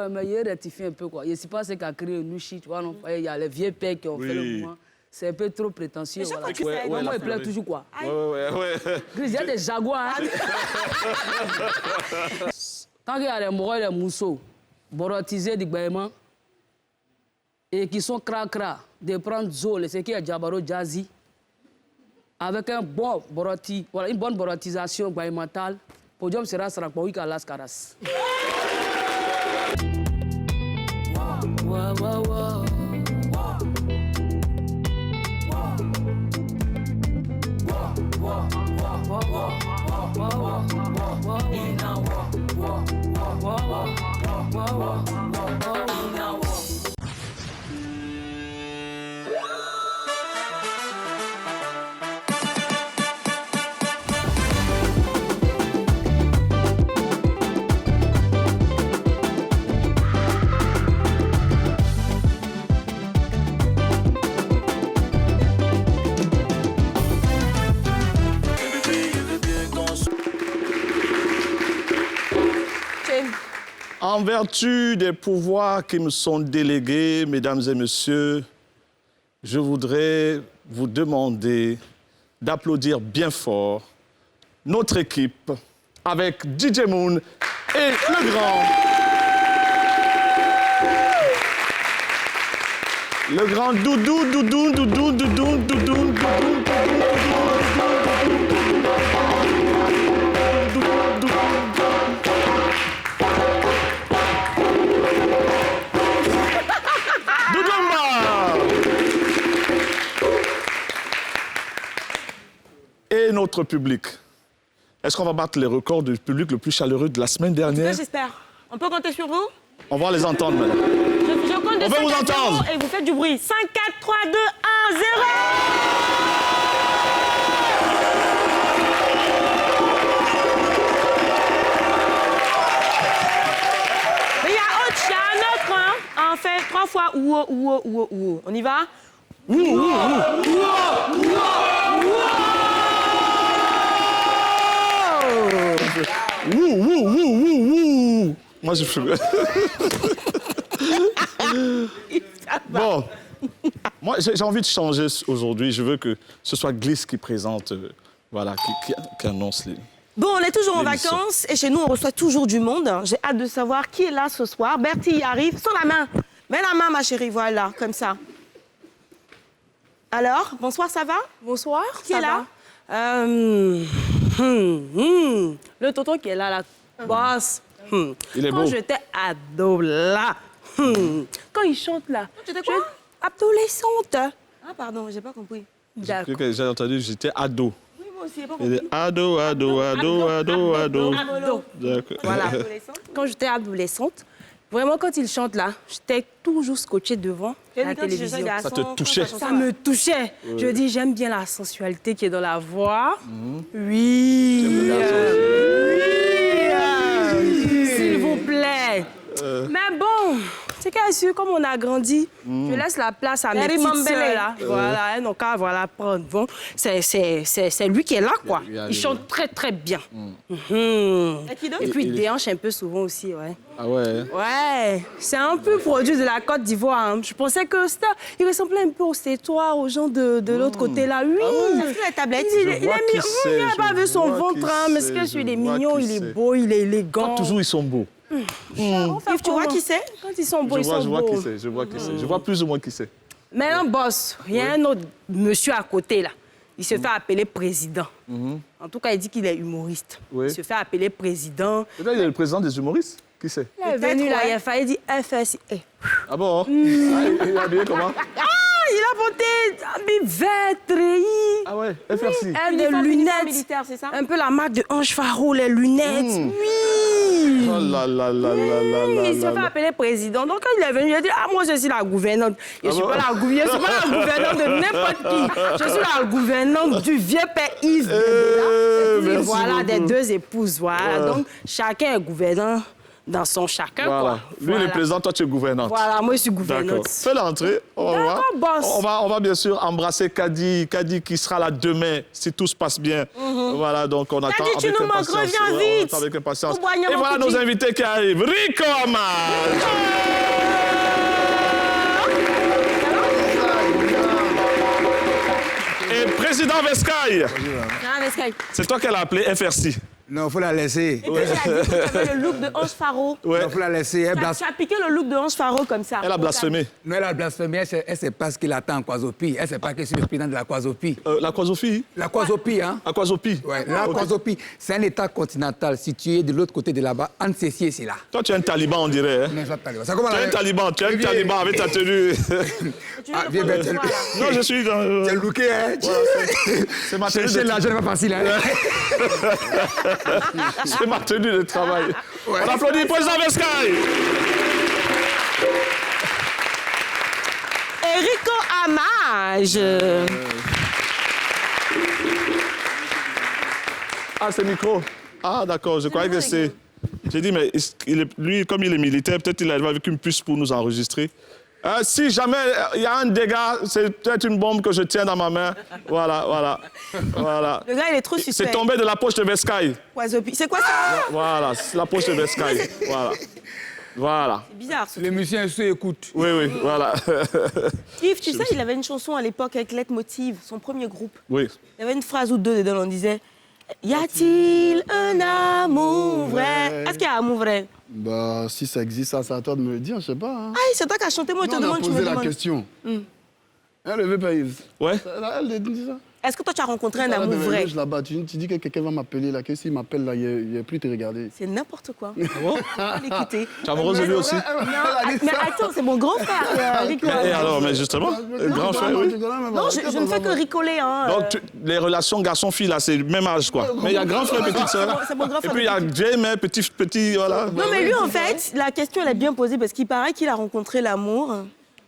mais il rectifie un peu, quoi. Je ne sais pas ce qui a créé Nushi, tu vois, non? Il y a les vieux pères qui ont fait le mouvement. C'est un peu trop prétentieux, voilà. Moi, il plaît toujours, quoi. Ouais. Il y a des jaguars, hein. Tant qu'il y a les moraux et les mousseaux, borotisés du Baïman, et qui sont cra-cra, de prendre Zol, ce qui est Djabaro Jazzy, avec un bon boroti, voilà, une bonne borotisation baïmentale, le podium sera Sarakbaoui à Las Caras. En vertu des pouvoirs qui me sont délégués, mesdames et messieurs, je voudrais vous demander d'applaudir bien fort notre équipe avec DJ Moon et le grand Doudou. Et notre public. Est-ce qu'on va battre les records du public le plus chaleureux de la semaine dernière? J'espère. On peut compter sur vous? On va les entendre, madame. Je compte de 5, On veut vous 4, entendre. 0 et vous faites du bruit. 5, 4, 3, 2, 1, 0. Mais il y a un autre, hein. On fait 3 fois ouo. On y va? Moi, je fais... Bon, moi, j'ai envie de changer aujourd'hui. Je veux que ce soit Gliss qui présente, voilà, qui annonce les... Bon, on est toujours en vacances et chez nous, on reçoit toujours du monde. J'ai hâte de savoir qui est là ce soir. Bertie arrive. Sans la main. Mets la main, ma chérie, voilà, comme ça. Alors, bonsoir, ça va? Bonsoir. Qui est là? Le tonton qui est là, la boss. Il est beau. Quand j'étais ado, là. Quand il chante, là. Tu étais quoi? Adolescente. Ah, pardon, j'ai pas compris. D'accord. J'ai entendu, j'étais ado. Oui, moi aussi, j'ai pas Il compris. est ado. D'accord. Voilà. Quand j'étais adolescente, vraiment, quand il chante, là, j'étais toujours scotchée devant la télévision. Ça te touchait? Ça me touchait. Je dis, j'aime bien la sensualité qui est dans la voix. Oui. S'il vous plaît. Mais bon, c'est qu'à sûr, comme on a grandi, je laisse la place à mes petites sœurs, là. Voilà, donc voilà, prendre. Bon, c'est lui qui est là, quoi. Il chante très, très bien. Et puis, il déhanche un peu souvent aussi, ouais. Ah ouais? Ouais, c'est un peu produit de la Côte d'Ivoire. Hein. Je pensais que il ressemblait un peu au Sétoile, aux gens de l'autre côté, là. Oui, la tablette. il n'a pas vu son ventre, hein, mais ce que il est mignon, il est beau, il est élégant. Pas toujours, ils sont beaux. Yves, tu vois qui c'est? Quand ils sont beaux, Je ils sont vois beaux. qui c'est, je vois qui c'est. Je vois plus ou moins qui c'est. Mais un boss, il y a un autre monsieur à côté, là. Il se fait appeler président. En tout cas, il dit qu'il est humoriste. Oui. Il se fait appeler président. Et là, il est le président des humoristes? Qui c'est? Il est venu là, il a failli dire FSI. Ah bon? Il est habillé comment? Il a porté habit vert, treillis. Ah ouais, FRC. Des lunettes. militaire, c'est ça? Un peu la marque de Ange Faro, les lunettes. Oui. Oh là là là là là là. Il se fait appeler président. Donc, quand il est venu, il a dit, ah, moi, je suis la gouvernante. Je ne suis pas la gouvernante de n'importe qui. Je suis la gouvernante du vieux père Yves. Et voilà, des deux épouses. Voilà. Donc, chacun est gouvernant dans son chacun, Voilà. quoi. Lui, il est président, toi, tu es gouvernante. Voilà, moi, je suis D'accord. gouvernante. Fais l'entrée, on va voir. boss. On va bien sûr embrasser Kadi qui sera là demain, si tout se passe bien. Voilà, donc on attend Kadi, tu avec nous manques, impatience. reviens Ouais, vite. on attend avec impatience. Au Boignan, Et mon voilà petit. nos invités qui arrivent. Rico Amage. Et président Vescaille. C'est toi qu'elle a appelé FRC. Non, faut la laisser. Et puis, elle a dit que tu avais le look de Ange Faro. Ouais. Non, faut la laisser. Elle, Tu as piqué le look de Ange Faro comme ça. Elle a blasphémé. Non, elle a blasphémé. Elle sait pas ce qu'il attend en Kwazopi. Elle sait pas que je suis le président de la Kwazopi. La Kwazofi. La Kwazopi, hein? La Kwazopi. Ouais, la Kwazopi, c'est un État continental situé de l'autre côté de là-bas. Entre ceci et cela. Toi, tu es un taliban, on dirait. Hein? Non, je pas ça comment Tu es un taliban, tu es un taliban avec ta tenue. Ah, viens, viens, tiens. Non, je suis dans... C'est looké, hein? C'est ma tenue Chercher de... l'argent n'est pas facile, hein? C'est ma tenue de travail. Ouais. On applaudit le président Vescaille. Rico Amage. Ah, c'est micro. Ah, d'accord, je croyais que c'est... J'ai dit, mais lui, comme il est militaire, peut-être il arrive avec une puce pour nous enregistrer. Si jamais il y a un dégât, c'est peut-être une bombe que je tiens dans ma main. Voilà, voilà, voilà. Le gars, il est trop suspect. C'est tombé de la poche de Vescaille. Kwazopi. C'est quoi ça? Voilà, c'est la poche de Vescaille. Voilà. Voilà. C'est bizarre. Ce Les musiciens se écoutent. Oui, oui, voilà. Yves, tu sais, il avait une chanson à l'époque avec Leitmotiv, son premier groupe. Oui. Il y avait une phrase ou deux dedans, on disait y a-t-il un amour vrai? Est-ce qu'il y a un amour vrai? Bah, si ça existe, ça, c'est à toi de me le dire, je sais pas. Hein. Ah, c'est toi qui as chanté, moi, je te Non, on a demande, tu me posé la demandes. question. Elle veut pas Yves. Ouais. Elle dit ça. Est-ce que toi, tu as rencontré un Elle amour devait vrai? je là-bas. Tu dis que quelqu'un va m'appeler là, que s'il m'appelle là, il n'y a plus te regarder. C'est n'importe quoi. Ah bon? L'écouter. Tu es amoureuse de lui aussi? Non, mais attends, c'est mon grand frère, Rico. Et alors, mais justement, grand frère, oui. Non, je ne fais que ricoler. Hein. Donc, les relations garçon-fille, là, c'est le même âge, quoi. Mais il y a grand frère, petite sœur. C'est mon grand Et frère. puis, il y a Jamie, petit, voilà. Non, mais lui, en fait, la question, elle est bien posée parce qu'il paraît qu'il a rencontré l'amour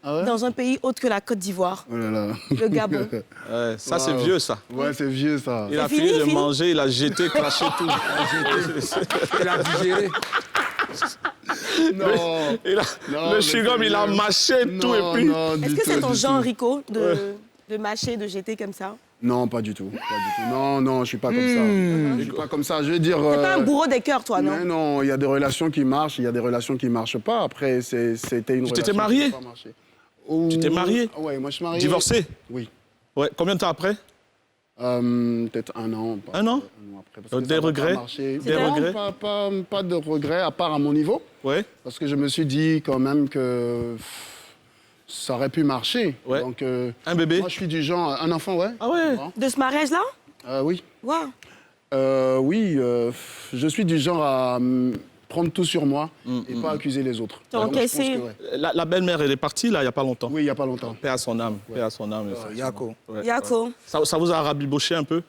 dans un pays autre que la Côte d'Ivoire, Oh là là. le Gabon. Ouais, ça, c'est Wow. vieux, ça. Ouais, c'est vieux ça. Il a fini, fini de fini manger, il a jeté, craché tout. Elle a digéré. Non. Non, Le mais chewing-gum, c'est il a vieux. mâché tout, et Non, puis... non, Est-ce du que c'est tout, ton du genre, tout. Rico, de mâcher, de jeter comme ça? Non, pas du tout. Pas du tout. Non, non, je suis pas comme ça. Je suis pas comme ça. Je veux dire. T'es pas un bourreau des cœurs, toi, non? Mais non, il y a des relations qui marchent, il y a des relations qui marchent pas. Après, c'était une relation. t'étais marié? qui n'a pas marché. Tu t'es marié? Oui, moi je suis marié. Divorcé? Oui. Ouais. Combien de temps après? Peut-être un an. Un an? Après, parce que Des ça va pas regrets? marcher. Des Non, regrets? pas de regrets, à part à mon niveau. Ouais. Parce que je me suis dit quand même que ça aurait pu marcher. Ouais. Donc, Un bébé? moi, je suis du genre. Un enfant, ouais. Ah ouais? De ce mariage-là? Oui. Waouh. Oui, je suis du genre à prendre tout sur moi et pas accuser les autres. T'as Donc, je pense encaissé. que, ouais. La belle-mère, elle est partie, là, il n'y a pas longtemps. Oui, il n'y a pas longtemps. Paix à son âme, paix à son âme. Yako. Ouais. Yako. Ça vous a rabiboché un peu?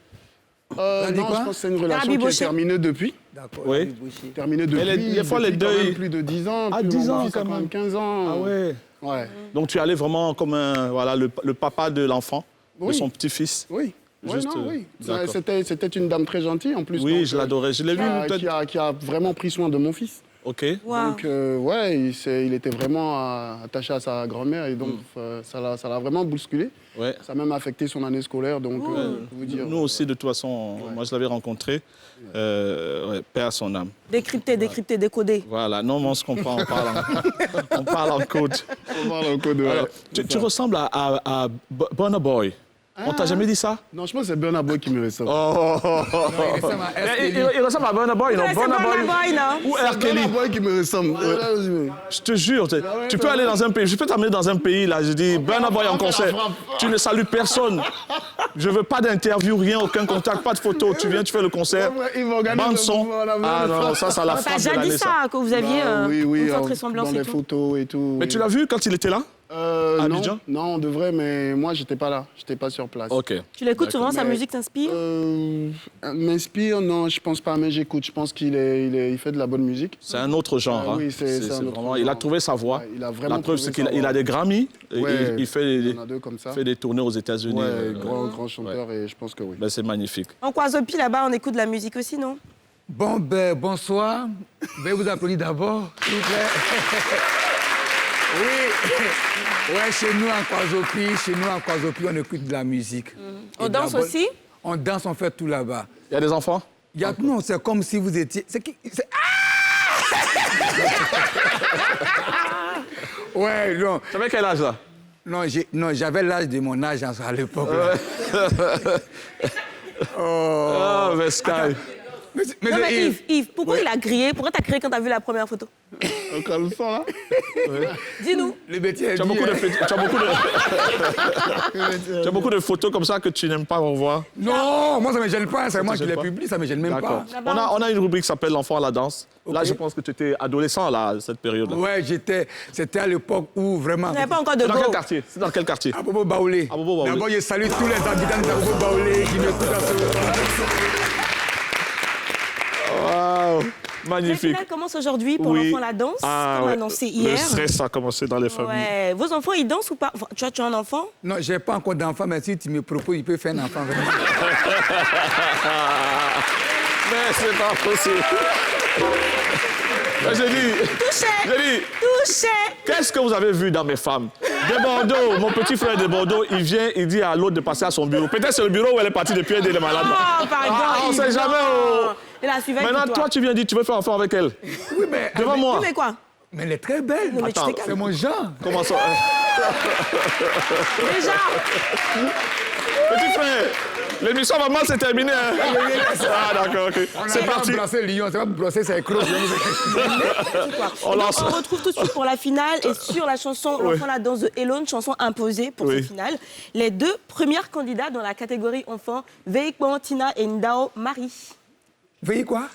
dit Non, quoi? je pense que c'est une relation qui est Rabiboché. terminée depuis. D'accord. Oui. Terminée depuis. Mais des fois, les depuis quand même deuils- plus de 10 ans. Ah, puis 10 mon ans, fils a quand quand même. même 15 ans. Ah ouais. Ouais. Donc tu allais vraiment comme voilà, le papa de l'enfant, de Oui. son petit-fils. Oui. Ouais, Juste, non, oui. d'accord. C'était une dame très gentille en plus. Oui, donc, je l'adorais. Je l'ai vu peut-être. qui a vraiment pris soin de mon fils. OK. Waouh. Donc, ouais, il était vraiment attaché à sa grand-mère et donc ça l'a vraiment bousculé. Ouais. Ça a même affecté son année scolaire. Donc, pour vous dire. Nous aussi, de toute façon, moi je l'avais rencontré. Ouais, paix à son âme. Décrypter, décoder. Voilà, non, mais on se comprend, on parle en code. On parle encore de. Alors, tu ressembles à Burna Boy. On t'a jamais dit ça? Non, je pense que c'est Burna Boy qui me ressemble. Oh. Il ressemble à Burna Boy, non? C'est Burna Boy, non? Ou R. Burna Kelly. Boy qui me ressemble. Je te jure, tu peux aller dans un pays, je peux t'amener dans un pays, là, je dis, Burna Boy en concert, tu ne salues personne. Je veux pas d'interview, rien, aucun contact, pas de photo. Tu viens, tu fais le concert, Ils vont organiser bande le son. mouvement, la Ah même non, ça la T'as frappe de déjà dit l'année, ça. ça, que vous aviez oui, une forte ressemblance dans et les tout. photos et tout. Mais tu l'as vu quand il était là? Non, Abidjan? non, on devrait, mais moi, j'étais pas là. J'étais pas sur place. OK. Tu l'écoutes souvent, sa Mais- musique t'inspire? M'inspire, non, je pense pas, mais j'écoute. Je pense qu'il il fait de la bonne musique. C'est un autre genre. Ah hein. oui, c'est un autre vraiment, genre. il a trouvé sa voix. Ouais, il a vraiment La preuve, trouvé c'est sa qu'il voix. a des Grammys. Et Ouais, il fait Il y en a deux comme ça. des tournées aux États-Unis. Ouais, grand chanteur, et je pense que oui. Ben, c'est magnifique. En Kwazopi, là-bas, on écoute de la musique aussi, non? Bon, ben, bonsoir. Veuillez vous applaudir d'abord, s'il vous plaît. Oui, ouais, chez nous en Kwazopi, on écoute de la musique. On danse aussi? On danse, on fait tout là-bas. Il y a des enfants? Non, c'est comme si vous étiez... Ouais, non. Tu avais quel âge, là? Non, j'avais l'âge de mon âge à l'époque. Oh, Vescaille. Mais Yves, pourquoi il a crié? Pourquoi t'as crié quand t'as vu la première photo? Encore le sang, là. Dis-nous. Le métier Tu as beaucoup de photos comme ça que tu n'aimes pas revoir. Non, moi ça me gêne pas, c'est moi qui les pas? publie, ça me gêne même pas. D'accord. On a une rubrique qui s'appelle L'enfant à la danse. Là, je pense que tu étais adolescent, là, à cette période-là. Ouais, c'était à l'époque où vraiment... Il n'y avait pas encore de Dans quel go. quartier? C'est dans quel quartier? À Bobo Baoulé. À Bobo Baoulé. D'abord, je salue tous les habitants de Bobo Baoulé qui m'écoutent à ce moment. Waouh, La magnifique. finale commence aujourd'hui pour l'enfant à la danse, comme ouais. annoncé hier. Le stress a commencé dans les familles. Ouais. Vos enfants, ils dansent ou pas? Enfin, tu as un enfant? Non, j'ai pas encore d'enfant, mais si tu me proposes, il peut faire un enfant. Vraiment. Mais c'est pas possible. Mais j'ai dit, Touché! qu'est-ce que vous avez vu dans mes femmes? De Bordeaux, mon petit frère de Bordeaux, il vient, il dit à l'autre de passer à son bureau. Peut-être c'est le bureau où elle est partie depuis elle est malade. Oh, pardon, On ne sait Yves, jamais. non. Oh. Et la suivante, Maintenant, dis-toi. toi, tu viens dire, tu veux faire enfant avec elle. Oui, mais... Devant moi. Oui, mais quoi? Mais elle est très belle. Non, mais tu Attends, t'es calme. C'est mon genre. Comment ça? Déjà! Petit frère, l'émission va mal se terminer. Hein? Ah, d'accord, ok. C'est parti. On va brasser Lyon, c'est pas brasser ses crocs. On lance. On retrouve tout de suite pour la finale et sur la chanson L'enfant la danse de Elone, chanson imposée pour cette finale. Les deux premières candidats dans la catégorie enfant, Veikman Tina et Ndao Marie. Veuillez quoi?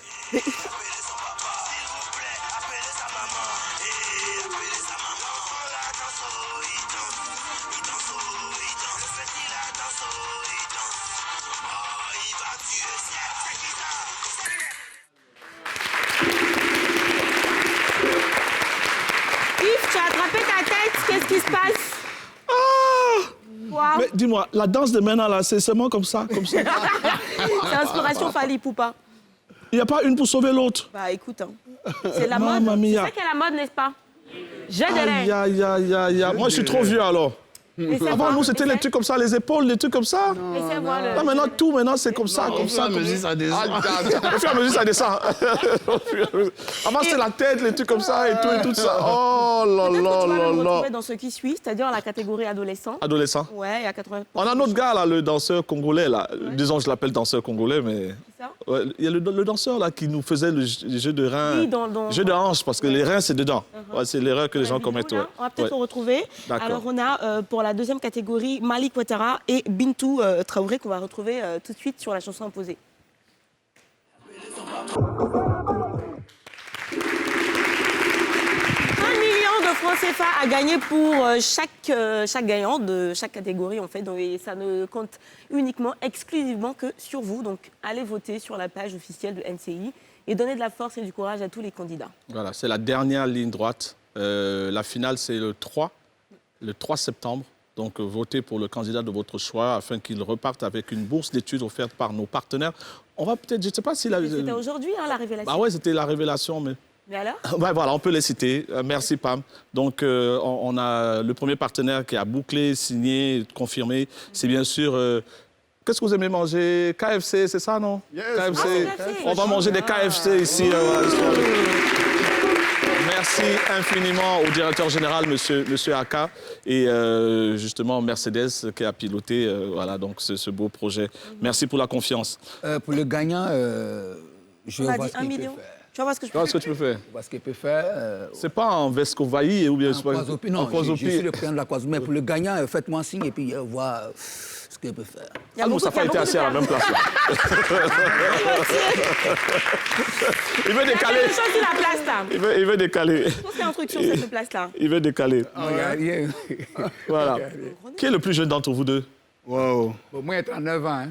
Yves, tu as attrapé ta tête, qu'est-ce qui se passe? Wow. Mais dis-moi, la danse de maintenant, là, c'est seulement comme ça, comme ça. C'est inspiration Fali Poupa. Il n'y a pas une pour sauver l'autre. Bah écoute, hein. C'est la Mamma mode. mia. C'est ça qui est la mode, n'est-ce pas? J'ai des Aïe, rêves. aïe, aïe, aïe, aïe. Moi, je suis trop vieux, alors. Et c'est Avant, quoi? nous, c'était les trucs comme ça, les épaules, les trucs comme ça. Et c'est moi, le... Là, maintenant, tout, maintenant, c'est comme ça, comme ça. Au fur et à mesure, ça descend. Au fur et à mesure, ça descend. Avant, c'était la tête, les trucs comme ça et tout ça. Oh là Peut-être que là tu vas là me là. retrouver dans ce qui suit, c'est-à-dire la catégorie adolescent. Adolescent. Ouais, il y a 80%. On a un autre gars, là, le danseur congolais, là. Disons, je l'appelle danseur congolais, mais... Ça? Ouais, il y a le danseur, là, qui nous faisait le jeu de reins. Oui, dans- Jeu de hanche, parce que les reins, c'est dedans. Ouais, c'est l'erreur que les gens Du commettent. coup, là, Ouais. on va peut-être Ouais. le retrouver. D'accord. Alors, on a pour la deuxième catégorie Malik Ouattara et Bintou Traoré qu'on va retrouver tout de suite sur la chanson imposée. 1 million de francs CFA à gagner pour chaque gagnant de chaque catégorie en fait. Donc, et ça ne compte uniquement, exclusivement que sur vous. Donc allez voter sur la page officielle de NCI et donnez de la force et du courage à tous les candidats. Voilà, c'est la dernière ligne droite. La finale, c'est le 3 septembre. Donc, votez pour le candidat de votre choix afin qu'il reparte avec une bourse d'études offerte par nos partenaires. On va peut-être, je ne sais pas si la... C'était aujourd'hui hein, la révélation. Bah ouais, c'était la révélation, mais... Mais alors? Ouais, voilà, on peut les citer. Merci, Pam. Donc, on a le premier partenaire qui a bouclé, signé, confirmé. C'est bien sûr... qu'est-ce que vous aimez manger? KFC, c'est ça, non? Yes. KFC. Ah, KFC. On va manger des KFC ici. Merci infiniment au directeur général, monsieur Aka, et justement Mercedes qui a piloté voilà, donc ce beau projet. Merci pour la confiance. Pour le gagnant, je On vais a voir dit ce 1 qu'il peut million. faire. Tu vas voir ce que je Tu peux vois ce que tu peux faire? Je vais voir ce qu'il peut faire. C'est pas en Vescovaï ou bien... En Kwazopi, non, en Kwazopi. je suis le président de la Kwazopi, mais pour le gagnant, faites-moi signe et puis voir ce qu'il peut faire. Il y a Ah, beaucoup- Moustapha il y a était beaucoup assis à la de même place. Là. Il veut Il y a décaler. quelque chose sur la place là. Il veut décaler. Je pense qu'il y a un truc sur cette place là. Il veut décaler. Non, il y a rien. Voilà. Qui est le plus jeune d'entre vous deux? Wow. Bon, moi, il y a 39 ans. Hein.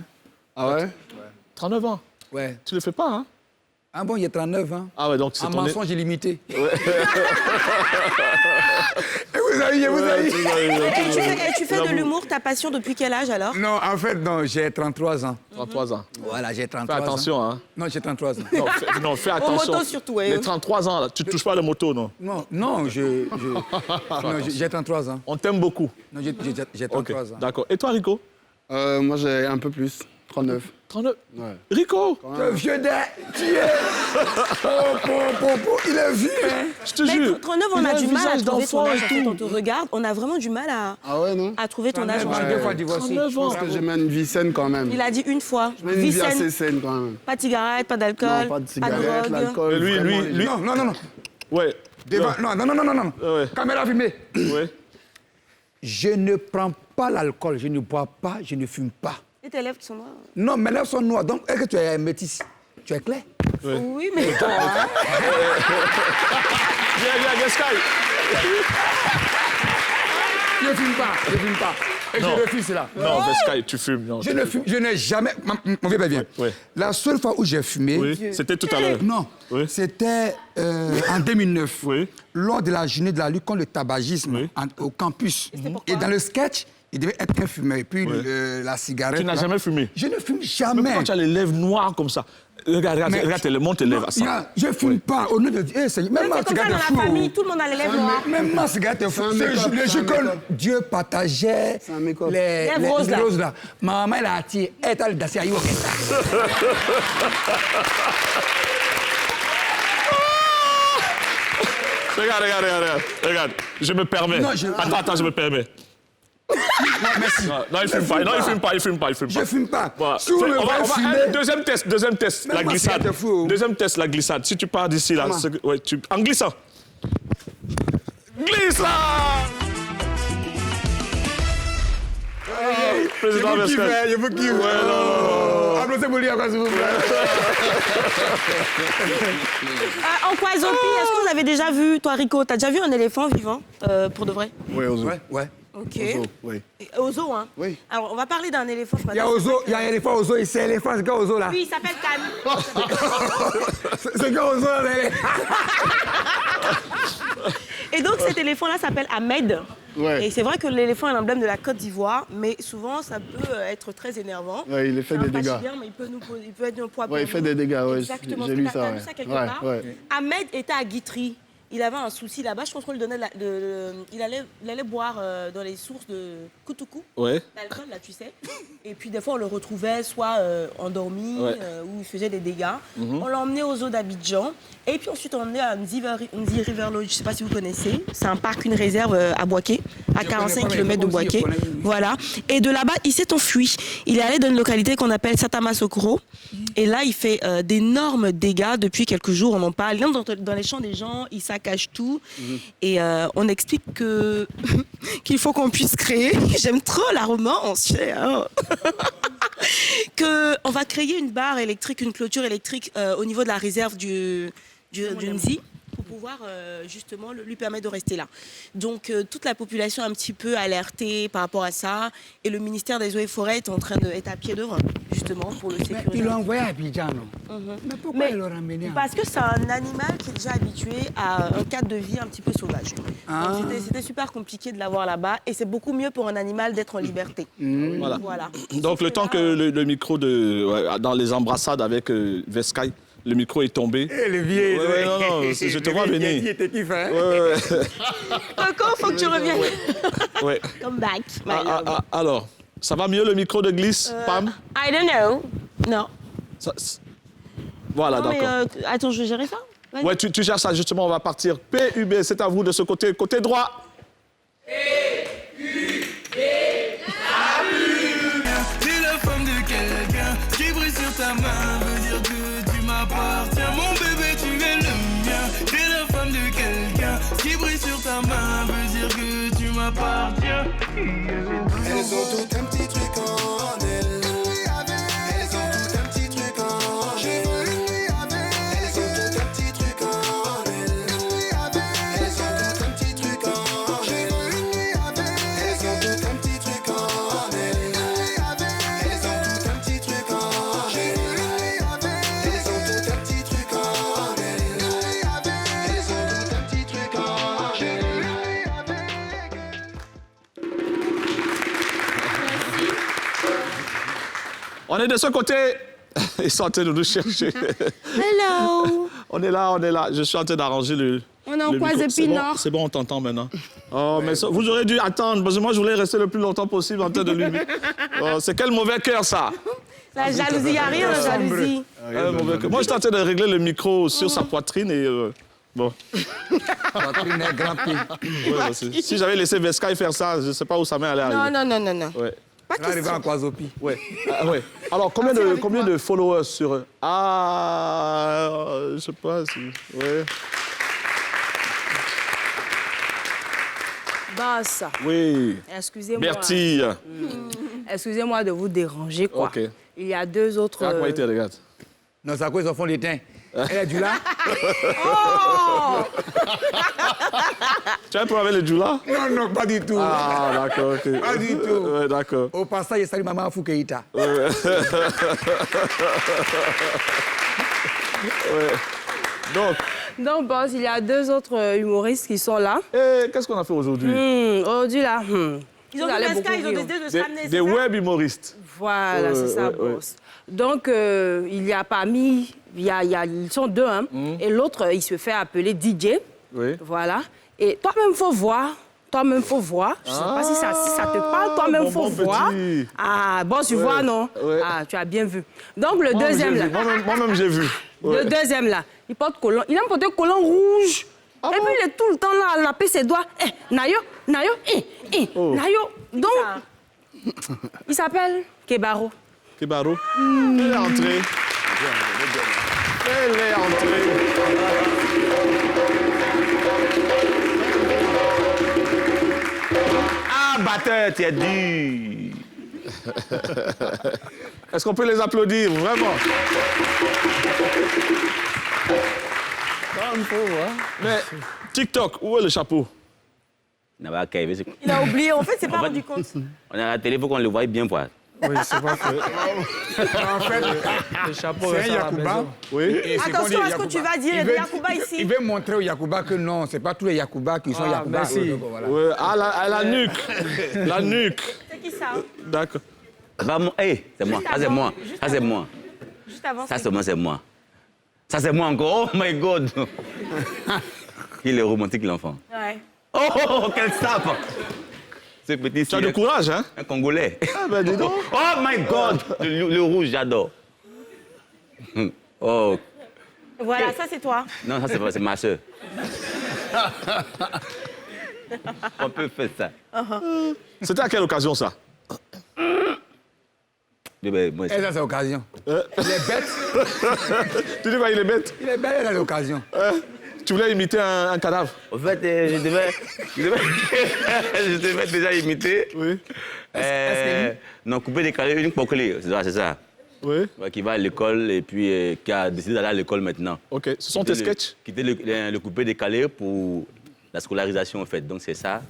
Ah ouais? 39 ans. Ouais. Tu le fais pas, hein? Ah bon, il y a 39 ans. Ah ouais, donc c'est Un ton... mensonge illimité. Et vous avez, Et tu fais de l'humour, ta passion depuis quel âge alors? Non, en fait, non, j'ai 33 ans. 33 ans. Voilà, j'ai 33 Fais ans. attention, hein. Non, j'ai 33 ans. Non, fais attention. moto surtout, hein. Les 33 ans, là, tu touches pas la moto, non? Non, j'ai 33 ans. On t'aime beaucoup. Non, j'ai Ok, 33 ans. d'accord. Et toi, Rico? Moi, j'ai un peu plus, 39. 39. Ouais. Rico, Le vieux tu es... Il est vieux, hein. je te Mais jure. 39, on il a du un mal à visage trouver ton d'enfant âge. et En fait, tout. on te regarde, on a vraiment du mal Ah ouais, non? à trouver ton âge. 39 ans, 2 fois divorcé. 39 Je ans. pense que je mène une vie saine quand même. Il a dit une fois. Je mène une vie assez saine quand même. Pas de cigarette, pas d'alcool, Non, pas de cigarette, drogue. l'alcool. Mais lui, vraiment, lui. Non. Ouais. Devant... Non. Ouais. Caméra filmée. Ouais. Je ne prends pas l'alcool, je ne bois pas, je ne fume pas. Et tes lèvres qui sont noires. Non, mes lèvres sont noires, donc est-ce que tu es métisse? Tu es clair? Oui, mais Viens, Sky. Je ne fume pas. Et Non. je refuse cela. Non, Sky, tu fumes. Non, Je ne fume, je n'ai jamais... Mon vieux bien. Ouais. La seule fois où j'ai fumé... Oui, c'était tout à l'heure. Non, Oui. c'était en 2009, Oui. lors de la journée de la lutte contre le tabagisme Oui. au campus. pourquoi? Et dans le sketch, il devait être un fumeur. Et puis Oui. la cigarette... Tu n'as là. jamais fumé? Je ne fume Mais jamais. pourquoi tu as les lèvres noires comme ça? Regarde, Mais- monte tes lèvres à ça. Regarde, je ne fume pas. Au nom de Dieu, Seigneur. Même ma c'est comme ça cigarette dans est la fou. famille, tout le monde a les lèvres noires. Même ma cigarette est fou. un C'est make-up, le c'est jour un que make-up. Dieu partageait C'est un make-up. les Lèvres roses, là. roses là. Ma maman, elle a attiré. Elle est allée danser à Yoke. Regarde. Je me permets. Non, Attends, je me permets. Merci. Non, il fume pas. Non, il fume pas. Je ne fume pas. Voilà. Si vous me On va- voyez fumer... Deuxième test, Même la ma glissade. cigarette est fou. Deuxième test, la glissade. Si tu pars d'ici, là, Comment? ouais, en glissant. Glissade. Président Vescal. Je vous kiffe. Applaudissez-moi lui encore, s'il vous plaît. En Kwazopi, est-ce que vous avez déjà vu, toi Rico, t'as déjà vu un éléphant vivant, pour de vrai? Oui, Ozo. Ouais. Ok. Ozo, oui. Et au zoo, hein? Oui. Alors, on va parler d'un éléphant ce Il y a matin. Ozo, il y a un éléphant Ozo, et c'est éléphant, c'est quoi Ozo là? Oui, il s'appelle Camille. C'est quoi Ozo là? Et donc, cet éléphant-là s'appelle Ahmed. Ouais. Et c'est vrai que l'éléphant est l'emblème de la Côte d'Ivoire, mais souvent, ça peut être très énervant. Ouais, il fait C'est un des dégâts. pachilien, mais il peut être un poids pour Ouais, il fait nous. des dégâts, ouais. Exactement. J'ai lu T'as ça, vu ouais. ça quelque Ouais, part? ouais. Ahmed était à Guitry. Il avait un souci là-bas. Je pense qu'on lui donnait... il allait boire dans les sources de Koutoukou. Ouais. L'alcool, là, tu sais. Et puis, des fois, on le retrouvait soit endormi, Ouais. ou il faisait des dégâts. On l'a emmené aux eaux d'Abidjan. Et puis, ensuite, on l'a emmené à Nzi River Lodge. Je ne sais pas si vous connaissez. C'est un parc, une réserve à Boaké, à 45 km de Boaké. Voilà. Et de là-bas, il s'est enfui. Il est allé dans une localité qu'on appelle Satamasokoro. Et là, il fait d'énormes dégâts depuis quelques jours. On en parle. Il entre dans les champs des gens, il saccage tout. Et on explique qu'il faut qu'on puisse créer. J'aime trop la romance. On va créer une barre électrique, une clôture électrique au niveau de la réserve du Nzi pour pouvoir justement lui permettre de rester là. Donc toute la population est un petit peu alertée par rapport à ça et le ministère des Eaux et Forêts est à pied d'œuvre justement pour le Mais sécuriser. ils l'ont envoyé à Abidjan, non? Mais pourquoi Mais ils l'ont ramené? parce que c'est un animal qui est déjà habitué à un cadre de vie un petit peu sauvage. Donc, c'était super compliqué de l'avoir là-bas et c'est beaucoup mieux pour un animal d'être en liberté. Voilà. Donc, le temps que le micro dans les embrassades avec Veskai, le micro est tombé. Eh, le vieux. Ouais, non, je te vois venir. Il était kiff, hein? Ouais. Encore, faut que tu reviennes. Ouais. Come back, my love. Alors, ça va mieux le micro de glisse, Pam? I don't know. Non. Voilà, Non, mais d'accord. attends, je vais gérer ça. Vas-y. Ouais, tu gères ça, justement, on va partir. PUB, c'est à vous de ce côté. Côté droit. T'es la femme de quelqu'un qui brille sur ta main, veut dire que tu m'appartiens. Mon bébé, tu es le mien. T'es la femme de quelqu'un qui brille sur ta main, veut dire que tu m'appartiens. Elles ont tout un petit truc en elles. Elles ont tout un petit truc en elles. Elles ont tout un petit truc en elles. Elles ont tout un petit truc en elles. Elles ont tout un petit truc en elles. Elles ont tout un petit truc en elles. Elles ont tout un petit truc en On est de ce côté. Ils sont en train de nous chercher. Hello. On est là. Je suis en train d'arranger le. On est en le quoi, micro. Zépine, non? C'est bon, on t'entend maintenant. Oh, mais ça, vous aurez dû attendre, parce que moi, je voulais rester le plus longtemps possible en train de lui. Oh, c'est quel mauvais cœur, ça. La jalousie, il n'y a rien de jalousie. Mauvais cœur. Moi, j'étais en train de régler le micro sur sa poitrine et. Bon. Poitrine est grand pied. Ouais, si j'avais laissé Vescaille faire ça, je ne sais pas où ça m'est allé arriver. Non. Ouais. Pas On est arrivé question. en Kwazopi. Ouais. Ouais. Alors, combien de followers sur... je sais pas si... Ouais. Boss, Oui. excusez-moi. Bertie. Excusez-moi de vous déranger, quoi. OK. Il y a deux autres... Comment il te regarde? Non, c'est à quoi ils en font les teints. Elle est du là? Tu as un problème avec le Djoula? Non, pas du tout. Ah, d'accord, OK. Pas du tout. Ouais, d'accord. Au passage, je salue maman Foukeïta. Ouais. Donc, boss, il y a deux autres humoristes qui sont là. Et qu'est-ce qu'on a fait aujourd'hui? Aujourd'hui, là, Ils ont vous allez vu beaucoup Vesca, ils ont rire. décidé de se ramener. Des web humoristes. Voilà, c'est ça, ouais. boss. Donc, il y a parmi... ils sont deux, hein. Et l'autre, il se fait appeler DJ. Oui. Voilà. Et toi-même, faut voir. Je sais pas si ça te parle. Toi-même, faut bon voir. petit. Ah, bon, tu vois, non? ouais. Ah, tu as bien vu. Donc, le deuxième, là. Moi-même, j'ai vu. Ouais. Le deuxième, là, il porte collant. Il aime porter collant rouge. Ah Et bon? puis, il est tout le temps là à laper ses doigts. Nayo, Oh. Nayo. Donc, il s'appelle Kebaro. Kebaro. Elle est entrée. Elle est entrée. Ah, batteur, tu es dur. Est-ce qu'on peut les applaudir, vraiment? Mais TikTok, où est le chapeau? Il n'a pas qu'à y- Il a oublié. En fait, c'est pas En fait- rendu compte. On est à la télé, il faut qu'on le voie bien, quoi. Oui, c'est pas fait. En fait, Le chapeau, c'est un ça, à la Yakuba. maison. Oui. Et c'est qu'on Attention dit à ce que tu vas dire, il y a des Yakuba ici. Il veut montrer aux Yakuba que non, c'est pas tous les Yakuba qui sont Yakuba. merci. Donc, voilà. Ouais, à la nuque. La nuque. C'est qui ça? D'accord. Va, c'est moi. Ça, c'est moi. Ça, c'est moi. Juste avant. Ça, seulement, c'est moi. Ça, c'est moi encore. Oh my God. Il est romantique, l'enfant. Ouais. Oh, quel sape. Ce petit Tu as du courage, hein? un Congolais. Ah ben dis donc. Oh my God. Le rouge, j'adore. Oh. Voilà, ça c'est toi. Non, ça, c'est ma soeur. On peut faire ça. C'était à quelle occasion, ça? Moi, Et ça, c'est l'occasion. Il est bête. Tu dis, bah, il est bête. Il est bête, il a l'occasion. Tu voulais imiter un cadavre? En fait, je devais déjà imiter. Oui. Non, couper décalé, une poquelée, c'est ça. Oui. Ouais, qui va à l'école et puis qui a décidé d'aller à l'école maintenant. OK. Ce sont tes sketchs? Quitter le coupé décalé pour la scolarisation, en fait. Donc, c'est ça.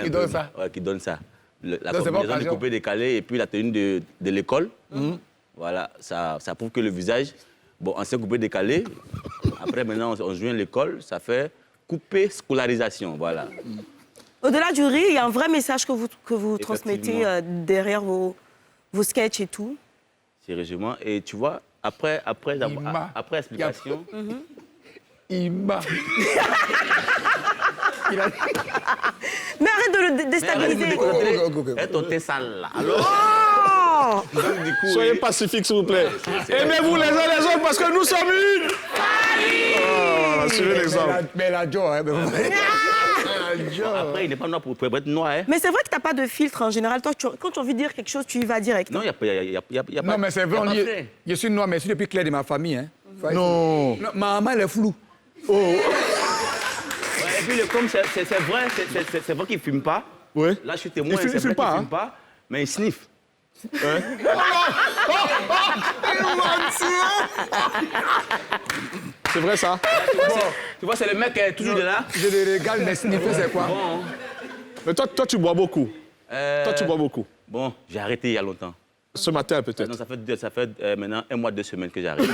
Qui donne ça? Ouais, qui donne ça. La Donc, c'est pas combinaison du occasion. coupé décalé et puis la tenue de l'école. Voilà, ça prouve que le visage... Bon, ancien coupé décalé. Après, maintenant, on joint l'école. Ça fait coupé scolarisation, voilà. Au-delà du rire, il y a un vrai message que vous transmettez Effectivement. derrière vos sketchs et tout. Sérieusement. Et tu vois, après explication... Il m'a. Mais arrête de le déstabiliser. Et ton thé sale, là. Alors, Oh! donc, du coup, Soyez pacifiques, s'il vous plaît. Aimez-vous les uns les autres parce que nous sommes une. Oh, suivez l'exemple. Mais la joie, hein. après, il n'est pas noir pour être noir, hein. Mais c'est vrai que tu n'as pas de filtre en général. Toi, quand tu as envie de dire quelque chose, tu y vas direct. Non, il n'y a pas... Non, mais c'est vrai, y a on pas dit, fait. je suis noir, mais je suis le plus clair de ma famille. Hein. Non. Non, ma maman, elle est floue. Ouais, et puis, comme c'est vrai, c'est vrai qu'il ne fume pas. Oui. Là, je suis témoin, Il fume c'est vrai pas, qu'il hein. fume pas, mais il sniffe. C'est vrai, ça? Tu vois, c'est le mec qui est toujours de là. Je le regarde, mais sniffer, c'est quoi? Bon, Mais toi, tu bois beaucoup. Toi, tu bois beaucoup. bon, j'ai arrêté il y a longtemps. Ce matin, Non, peut-être. ça fait maintenant 1 mois, 2 semaines que j'ai arrêté.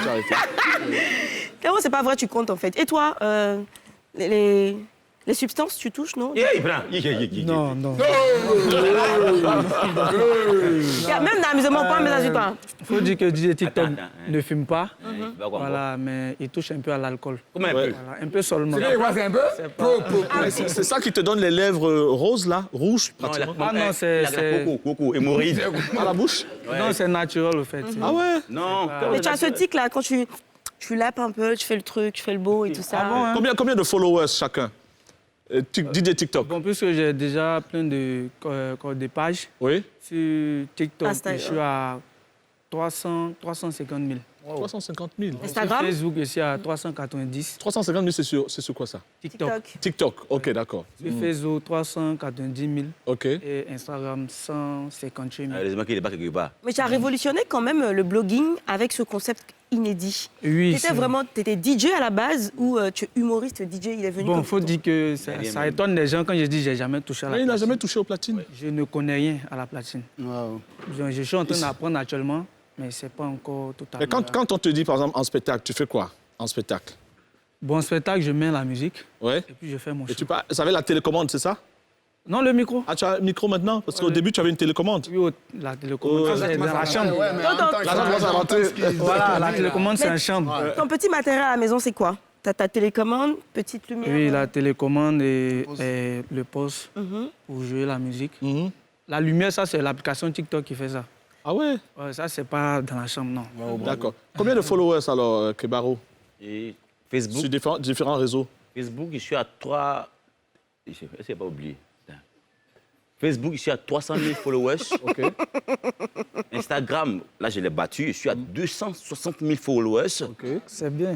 Clairement, c'est pas vrai, tu comptes en fait. Et toi, les Les substances, tu touches, non? Il prend. Non, non. Il y a même dans l'amusement, pas un message sur toi. Il faut dire que DJ TikTok Attends, ne fume pas. Voilà. Mais il touche un peu à l'alcool. Comment un peu? Voilà, un peu seulement. C'est un peu. C'est ça qui te donne les lèvres roses, là, rouges, pratiquement. Ah non, c'est... Coco, hémorroïde. À la bouche. Non, c'est naturel, au fait. Ah ouais? Non. Mais tu as ce tic là, quand tu lapes un peu, tu fais le truc, tu fais le beau et tout ça. bon, hein? Combien de followers chacun? DJ TikTok. Bon, puisque j'ai déjà plein de pages Oui. sur TikTok, Instagram. je suis à 350 000. 350 000. Instagram? Sur Facebook, je suis à 390. 350 000, c'est sur quoi ça? TikTok. TikTok, ok, d'accord. Sur Facebook, 390 000. Ok. Et Instagram, 158 000. Heureusement qu'il n'est pas quelque part. Mais tu as révolutionné quand même le blogging avec ce concept inédit. Oui, Tu étais DJ à la base ou tu es humoriste DJ, il est venu Bon, comme il faut dire que ça étonne les gens quand je dis que je n'ai jamais touché à la Mais il n'a platine. jamais touché au platine. Je ne connais rien à la platine. Waouh. Je suis en train d'apprendre actuellement, mais ce n'est pas encore totalement... Et quand on te dit, par exemple, en spectacle, tu fais quoi en spectacle? Bon, spectacle, je mets la musique Ouais. et puis je fais mon Et show. ça avait la télécommande, c'est ça? Non, le micro. Ah, tu as un micro maintenant? Parce qu'au début, tu avais une télécommande. Oui, la télécommande, c'est dans la chambre. Ouais, mais en même temps, il Là, ça commence à rentrer. Voilà, la télécommande, c'est en chambre. Ton petit matériel à la maison, c'est quoi? Tu as ta télécommande, petite lumière. Oui, la télécommande et le poste Mhm. pour jouer la musique. Mhm. La lumière, ça, c'est l'application TikTok qui fait ça. Ah ouais? Ouais, ça, c'est pas dans la chambre, non. D'accord. Combien de followers alors, Kebaro? Et Facebook, Sur différents réseaux? Facebook, je suis à 3... Je n'ai pas oublié. Facebook, je suis à 300 000 followers. Ok. Instagram, là, je l'ai battu. Je suis à 260 000 followers. C'est bien.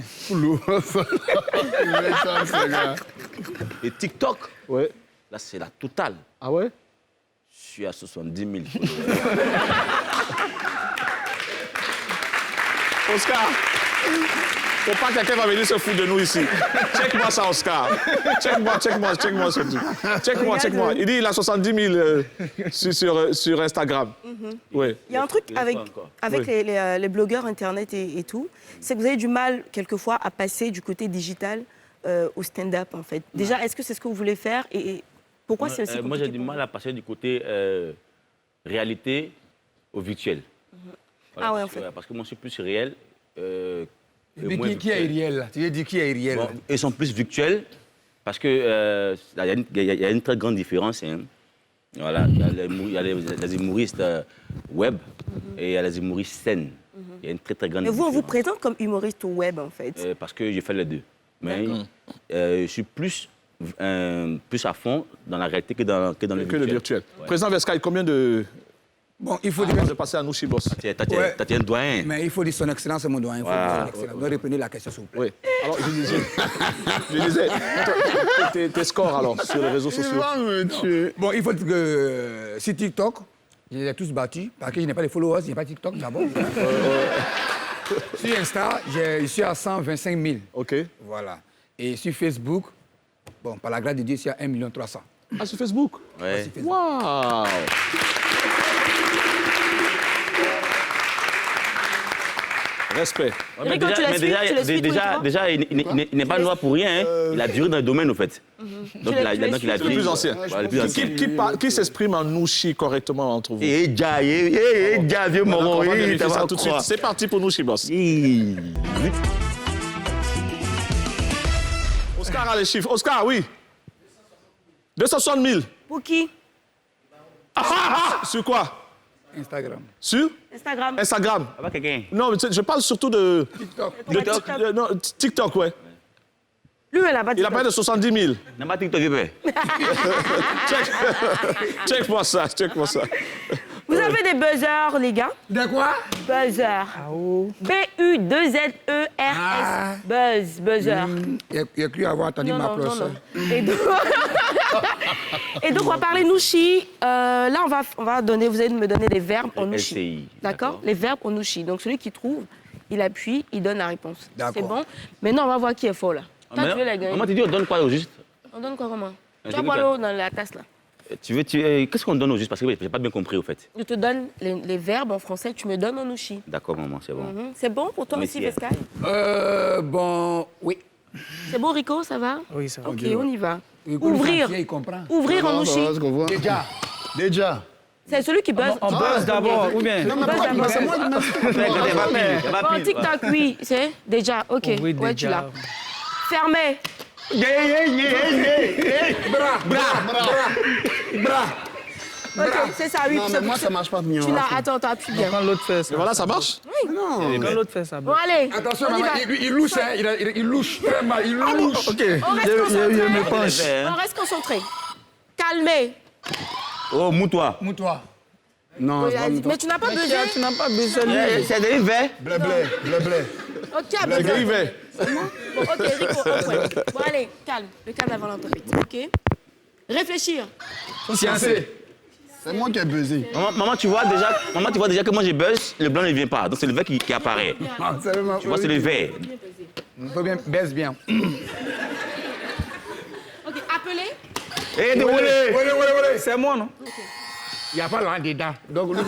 Et TikTok, Ouais. là, c'est la totale. Ah ouais? Je suis à 70 000 followers. Oscar, faut pas que quelqu'un va venir se foutre de nous ici. Check-moi ça, Oscar. Check-moi surtout. Check-moi. Il dit il a 70 000 sur Instagram. Oui. Il y a un truc avec Oui. les blogueurs Internet et tout, c'est que vous avez du mal, quelquefois, à passer du côté digital au stand-up, en fait. Déjà, est-ce que c'est ce que vous voulez faire et pourquoi c'est aussi Moi, compliqué j'ai du pour mal à passer du côté réalité au virtuel. Ah ouais, en fait. Parce que moi, je suis plus réel. Mais qui est réel là? Tu veux dire qui est réel? Bon, ils sont plus virtuels parce que il y a une très grande différence. Hein. Voilà, il y a les humoristes web et il y a les humoristes scène. Il y a une très grande Mais vous, on différence. vous présente comme humoriste web, en fait. Parce que j'ai fait les deux. Mais je suis plus à fond dans la réalité que dans le Que le virtuel. Ouais. Président Vescaille, combien de... Bon, il faut dire... Avant de passer à Nouchi Boss. T'as un doyen. Mais il faut dire son excellence, mon doyen. Il faut dire son excellence. Donc, reprenez la question, s'il vous plaît. Oui. Alors, je disais tes scores, alors, sur les réseaux sociaux. Bon, il faut dire que sur TikTok, je les ai tous battus parce que je n'ai pas de followers, je n'ai pas TikTok d'abord. Sur Insta, je suis à 125 000. OK. Voilà. Et sur Facebook, bon, par la grâce de Dieu, je suis à 1 300 000. Ah, sur Facebook? Ouais. Waouh! Respect. Ouais, mais Eric, quand tu l'as suivi, tu l'as suivi tous les trois déjà, il n'est pas noir pour rien. Hein. Il a duré dans le domaine, au fait. Donc, il a C'est le pris- plus ancien. Ouais, le plus ancien. Qui s'exprime en Nouchi correctement entre vous? Eh, vieux On moron, va oui, vérifier t'as ça pas tout de suite. croire. C'est parti pour Nouchi Boss. Oscar a les chiffres. Oscar, oui. 260 000. Pour qui? Sur quoi? Instagram. Sur Instagram. Instagram. Ça va, quelqu'un? Non, mais je parle surtout de TikTok. non, TikTok, ouais. Lui, elle a pas Il a pas de 70 000. N'a pas TikTok, vieux père. Check-moi ça. Vous avez des buzzers, les gars? De quoi? Buzzer. B-U-2-Z-E-R-S. Buzzer. Il a cru avoir entendu ma proche. Et donc, on va parler nouchi. Là, on va donner, vous allez me donner des verbes en nouchi. LCI. D'accord? Les verbes en nouchi. Donc, celui qui trouve, il appuie, il donne la réponse. D'accord. C'est bon? Maintenant, on va voir qui est faux, là. Toi, tu veux la gagner. Maman, tu dis, on donne quoi au juste? On donne quoi, comment? Tu je vas veux boire dire- l'eau dans la tasse, là. Qu'est-ce qu'on donne au juste? Parce que j'ai pas bien compris, au fait. Je te donne les verbes en français, tu me donnes en nouchi. D'accord, maman, c'est bon. C'est bon pour toi Merci, aussi, hein. Pascal? Bon, oui. C'est bon, Rico, ça va? Oui, ça va. Ok, on y va. Ouvrir. Il comprend. Ouvrir en Ça va, mouchi. ce qu'on voit. Déjà. C'est celui qui buzz. On buzz d'abord, ou bien? Non, mais pourquoi c'est moi qui m'a Bon, TikTok, oui, c'est déjà. OK. Oui, Ouais, tu déjà. l'as. Fermé. OK, c'est ça, oui. Non, mais moi, ça marche pas bien. Tu l'as. Attends, appuie bien. Quand l'autre fait Et ça. voilà, ça marche? Quand l'autre fait ça. Bon, allez. Attention, on y maman, va. il louche, hein. Il louche très mal. Il louche. Ok. On reste concentré. me penche. On reste concentré. Calmé. Oh, moutoir. Moutoir. Non, c'est pas mon temps. Mais tu n'as pas besoin. Tu n'as pas besoin de C'est des verts. Blé, blé, blé, blé. OK, Le besoin. grivet. Bon, OK, Rico, un point. Bon, allez, calme. Le calme avant l'entropie. OK. Réfléchir. Sciencer. C'est moi qui ai buzzé. Maman, tu vois déjà que moi j'ai buzz, le blanc ne vient pas. Donc c'est le vert qui apparaît. Ah, c'est vraiment- Tu vois, c'est le vert. Faut bien, baisse bien. OK, appelez. Eh, de rouler. Voilà. C'est moi, non? Il n'y a pas là dedans. Donc, lui,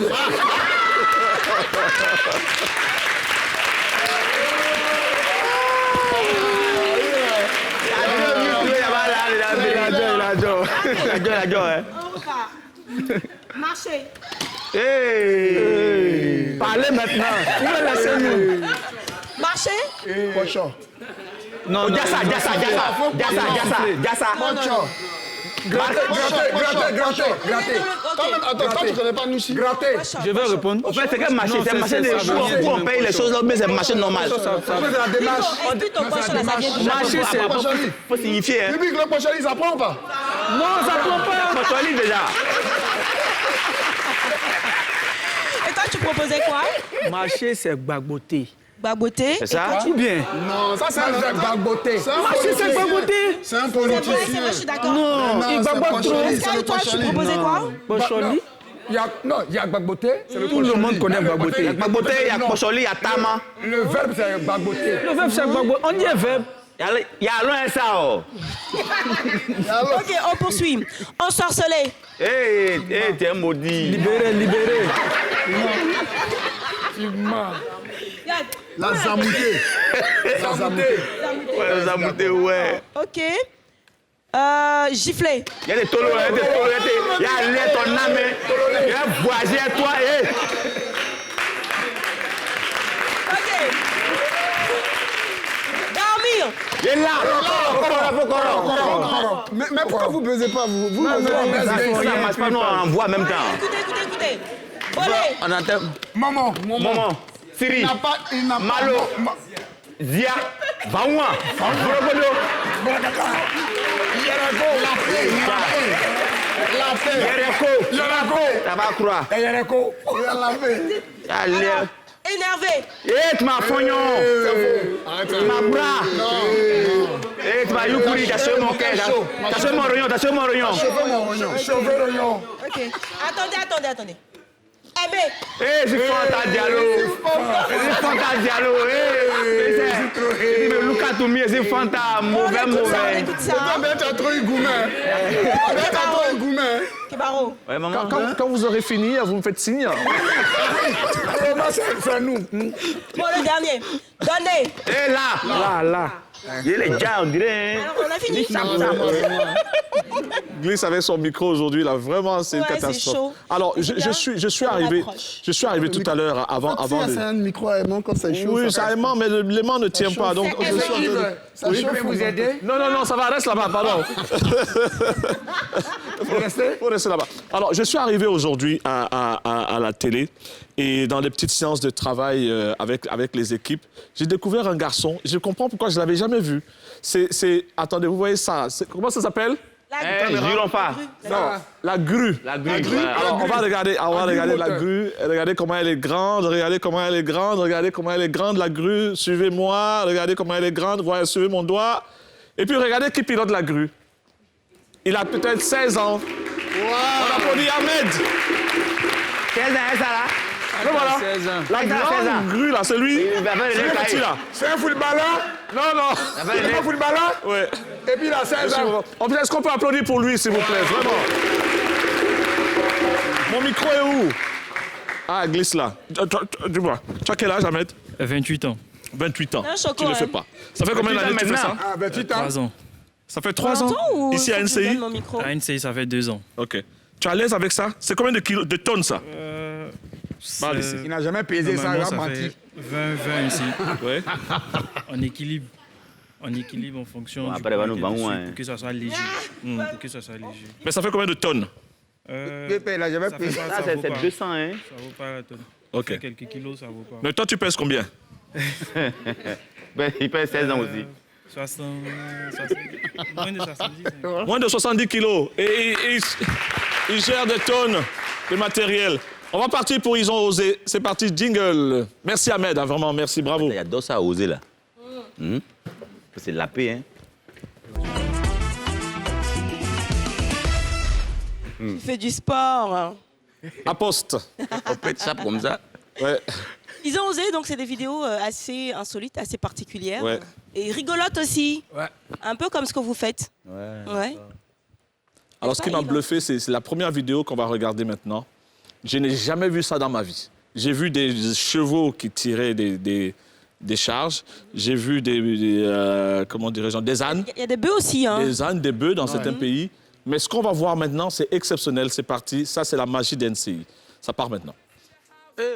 La gueule. On repart. Marcher. Parlez maintenant. Tu veux laisser nous? Marcher. Pochon. Non, non, Jassa. Pochon. gratter. Attends, toi, tu connais pas Nushi? Gratter. Je vais répondre. En fait, c'est quel marché? Non, C'est un marché ça vient où on paye les choses, mais c'est un marché normal. C'est la démarche. Et puis ton poche, là, ça vient du Marché, c'est faut signifier. Hein. Depuis que le pochon, ils apprennent pas. Non, ça prend pas. Pocholi déjà. Et toi, tu proposais quoi? Marcher, c'est bagoter. Baboté. C'est ça? Ou bien? Non, ça, c'est un Bagoté. C'est un Marcher, c'est politicien. bagoter. C'est un C'est vrai, politicien. je suis d'accord. Non, il c'est bagote trop. Pocholi, c'est Pascal, le toi, tu Pocholi. proposais quoi? Pocholi. Il y a Bagboté, c'est le Tout le monde connaît Bagboté. Il y a Bagoté, il y a Pocholi, il y a Tama. Le verbe, c'est Bagboté. Le verbe, c'est bagoter. On dit un verbe. Il y a loin ça. Oh. OK, on poursuit. Ensorcelé. T'es un maudit. Libéré. La zamoutée. Ouais, les amoutés, ouais. OK. Gifler. Il y a des tolos, il y a l'air ton âme, il y a voisin à toi. OK. Dormir. Il est là. Mais pourquoi vous baisez pas, vous? Vous Ça baisez ne marche pas, nous on voit en même temps. Écoutez. Voler. On entend. Maman. Maman, Siri, Il n'a pas... Malo, Zia, Vaoua, Brogodo, Yereko. Ça va croire. Allez. Énervé. Tu m'as fognon. Tu m'as bras. Tu m'as youkuri, t'as sauvé mon cœur. T'as sauvé mon rayon. OK. Attendez. Aimé. C'est Fanta Diallo. C'est Lucas Toumi, c'est Fanta, mauvais. Écoute ça. Tu as trop eu gourmet. Kibaro. Ouais, maman. Quand vous aurez fini, vous me faites signe. C'est nous. Bon, le dernier. Donner. Là. Il est déjà, on dirait. Alors, on a fini. Glisse avec son micro aujourd'hui, là, vraiment, c'est une Ouais, c'est catastrophe. chaud. Alors, C'est bien. je suis arrivé approche. tout à l'heure, avant C'est de... un micro à aimant quand c'est chaud. Oui, ça aimant, mais l'aimant ne tient pas, donc... C'est Yves, je peux vous aider? Non, ça va, reste là-bas, pardon. Faut rester là-bas. Alors, je suis arrivé aujourd'hui à la télé et dans les petites séances de travail avec les équipes, j'ai découvert un garçon. Je comprends pourquoi je ne l'avais jamais vu. Attendez, vous voyez ça? Comment ça s'appelle? Jules Enfant. Non, la grue. La grue. Alors, on va regarder la grue. Regardez comment elle est grande. Regardez comment elle est grande, la grue. Suivez-moi. Regardez comment elle est grande. Voilà, suivez mon doigt. Et puis, regardez qui pilote la grue. Il a peut-être 16 ans. On applaudit Ahmed. 16 ans, ça là. Le voilà. 16 ans. La grande grue, là, c'est lui. Il va faire les C'est petit, là. C'est un footballeur? Non. C'est un footballeur? Ouais. Et puis il a 16 ans. Est-ce qu'on peut applaudir pour lui, s'il vous plaît? Vraiment. Mon micro est où? Ah, glisse là. Dis-moi, tu as quel âge, Ahmed? 28 ans. 28 ans. Un choco, Tu ne le fais hein. pas. Ça fait combien d'années que tu fais ça? Ah, 28 ans. 3 ans. Ça fait 3 ans ou ici à faut que je donne NCI? mon micro. À NCI, ça fait 2 ans. Ok. Tu es à l'aise avec ça? C'est combien de tonnes ça? Bah, ici. Il n'a jamais pesé ça, il Normalement, a ça menti. fait 20 ici. Ouais. En équilibre. En équilibre en fonction Bon, du après, poids nous qu'il y a vamos, dessus, hein. pour que ça soit léger. Pour que ça soit léger. Mais ça fait combien de tonnes? Il n'a jamais Ça fait pesé. pas, Ça, ça vaut c'est pas. 200, hein. Ça vaut pas la tonne. Ok. Ça fait quelques kilos, ça vaut pas. Mais toi, tu pèses combien? Ben, il pèse 16 ans aussi. 60, moins de 70. Hein. Moins de 70 kilos. Et il gère des tonnes de matériel. On va partir pour Ils ont osé. C'est parti, jingle. Merci Ahmed, hein, vraiment, merci, bravo. Il y a d'autres à oser là. C'est de la paix, hein. Tu fais du sport. À poste. On pète ça comme ça. Ouais. Ils ont osé, donc c'est des vidéos assez insolites, assez particulières. Ouais. Et rigolotes aussi. Ouais. Un peu comme ce que vous faites. Ouais. Alors, ce qui m'a bluffé, c'est la première vidéo qu'on va regarder maintenant. Je n'ai jamais vu ça dans ma vie. J'ai vu des chevaux qui tiraient des charges. J'ai vu comment dirais-je, des ânes. Il y a des bœufs aussi, hein. Des ânes, des bœufs dans certains pays. Mais ce qu'on va voir maintenant, c'est exceptionnel. C'est parti. Ça, c'est la magie d'NCI. Ça part maintenant. Wait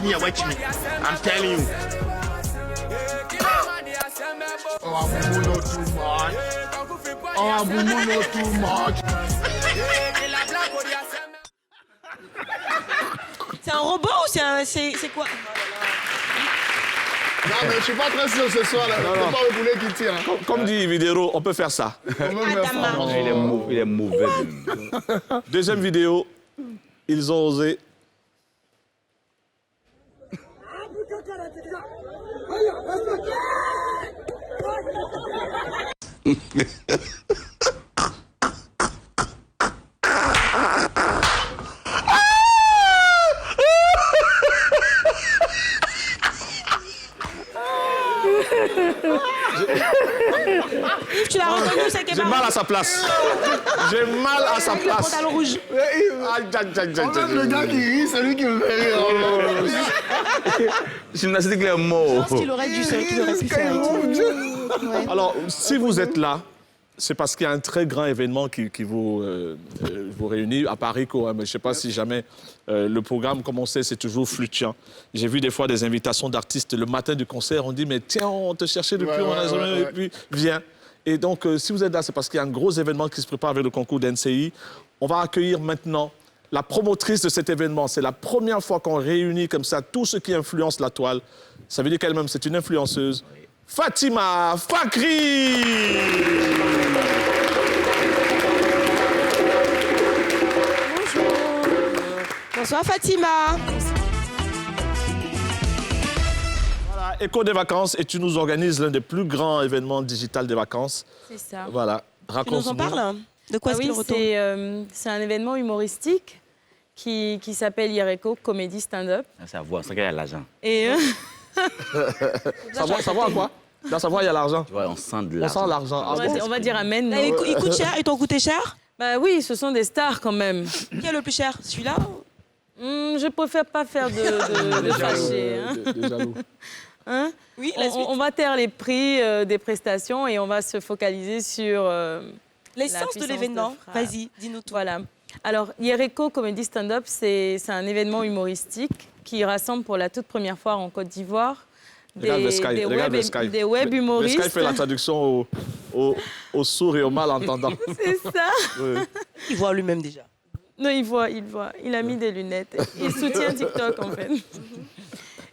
me, I'm telling you. Oh, I'm not too much. Oh, I'm not too much. C'est un robot ou c'est quoi? Non, mais je suis pas très sûr ce soir là. C'est pas le poulet qui tire. Hein. Comme dit Vidéro, on peut faire ça. On peut faire ça. Il est mauvais. Deuxième vidéo. Ils ont osé. Tu l'as reconnu, c'est J'ai mal à sa place. J'ai mal à sa place. pantalon rouge. Le gars qui rit, c'est lui qui me fait rire. Gymnastique, les mots. Je pense qu'il aurait pu faire. Alors, si vous êtes là, c'est parce qu'il y a un très grand événement qui vous réunit à Paris. Quoi. Mais je ne sais pas si jamais le programme, comme on sait, c'est toujours fluctuant. J'ai vu des fois des invitations d'artistes le matin du concert. On dit, mais tiens, on te cherchait depuis, on a jamais... Et puis, viens. Et donc, si vous êtes là, c'est parce qu'il y a un gros événement qui se prépare avec le concours d'NCI. On va accueillir maintenant la promotrice de cet événement. C'est la première fois qu'on réunit comme ça tout ce qui influence la toile. Ça veut dire qu'elle-même, c'est une influenceuse. Fatima Fakri. Bonjour. Bonsoir Fatima. Voilà, Écho des vacances, et tu nous organises l'un des plus grands événements digitaux des vacances. C'est ça. Voilà, Tu nous raconte-nous. en parles? De quoi est-ce qu'il retourne? C'est un événement humoristique qui s'appelle Yereco Comedy Stand-up. Ça voit, ça qu'il y a l'argent. Et Savoir à quoi? Dans Savoir, il y a l'argent. Tu vois, on sent de On l'argent. sent l'argent. Ah, on va dire amen. Il non? coûte cher? Ils t'ont coûté cher? Bah oui, ce sont des stars quand même. Qui est le plus cher? Celui-là? Je préfère pas faire de fâché. Hein. Des jaloux. Hein? Oui, la suite. On va taire les prix des prestations et on va se focaliser sur L'essence de puissance l'événement. de frappe. Vas-y, dis-nous tout. Voilà. Alors, Yereco Comedy Stand-up, c'est un événement humoristique qui rassemble pour la toute première fois en Côte d'Ivoire des web humoristes. Sky fait la traduction aux sourds et aux malentendants. C'est ça. Oui. Il voit lui-même déjà. Non, il voit. Il a mis des lunettes. Il soutient TikTok, en fait.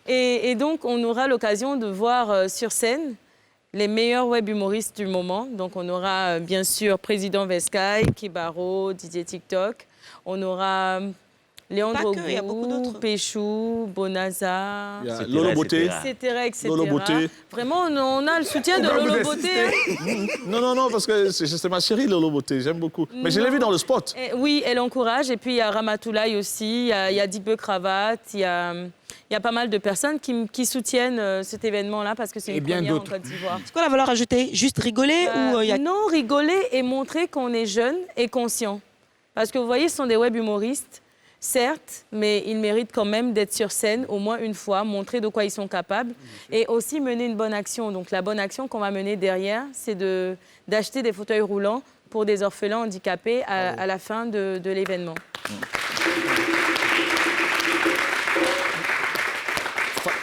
Et donc, on aura l'occasion de voir sur scène les meilleurs web humoristes du moment. Donc, on aura bien sûr Président Vescaille, Kibaro, Didier TikTok. On aura Léandre Pas que, il y a beaucoup Gou, d'autres. Péchou, Bonaza, Il y a Etc., Lolo Beauté. etc. Lolo Beauté. Vraiment, on a le soutien de Lolo Beauté. Hein. Non, parce que c'est ma chérie, Lolo Beauté. J'aime beaucoup. Mais je l'ai vu dans le spot. Oui, elle encourage. Et puis, il y a Ramatoulaye aussi, il y a Dikbe Cravate, il y a pas mal de personnes qui soutiennent cet événement-là parce que c'est Et une bien première en d'autres. Côte d'Ivoire. C'est quoi la valeur ajoutée? Juste rigoler ou il y a... Non, rigoler et montrer qu'on est jeune et conscient. Parce que vous voyez, ce sont des web humoristes, certes, mais ils méritent quand même d'être sur scène au moins une fois, montrer de quoi ils sont capables et aussi mener une bonne action. Donc la bonne action qu'on va mener derrière, c'est d'acheter des fauteuils roulants pour des orphelins handicapés à la fin de l'événement.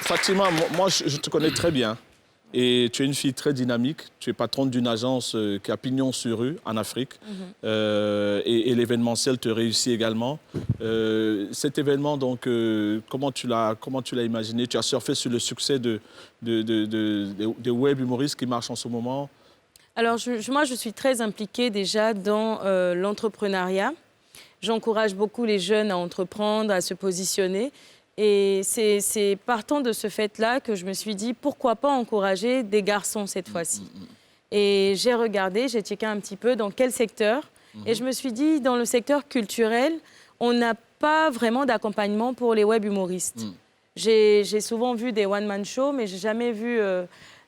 Fatima, moi, je te connais très bien. Et tu es une fille très dynamique. Tu es patronne d'une agence qui a pignon sur rue en Afrique. Et l'événementiel te réussit également. Cet événement, donc, comment tu l'as imaginé? Tu as surfé sur le succès des web humoristes qui marchent en ce moment. Alors, moi, je suis très impliquée déjà dans l'entrepreneuriat. J'encourage beaucoup les jeunes à entreprendre, à se positionner. Et c'est partant de ce fait-là que je me suis dit, pourquoi pas encourager des garçons cette fois-ci. Et j'ai regardé, j'ai checké un petit peu dans quel secteur. Et je me suis dit, dans le secteur culturel, on n'a pas vraiment d'accompagnement pour les web humoristes. J'ai souvent vu des one-man shows, mais j'ai jamais vu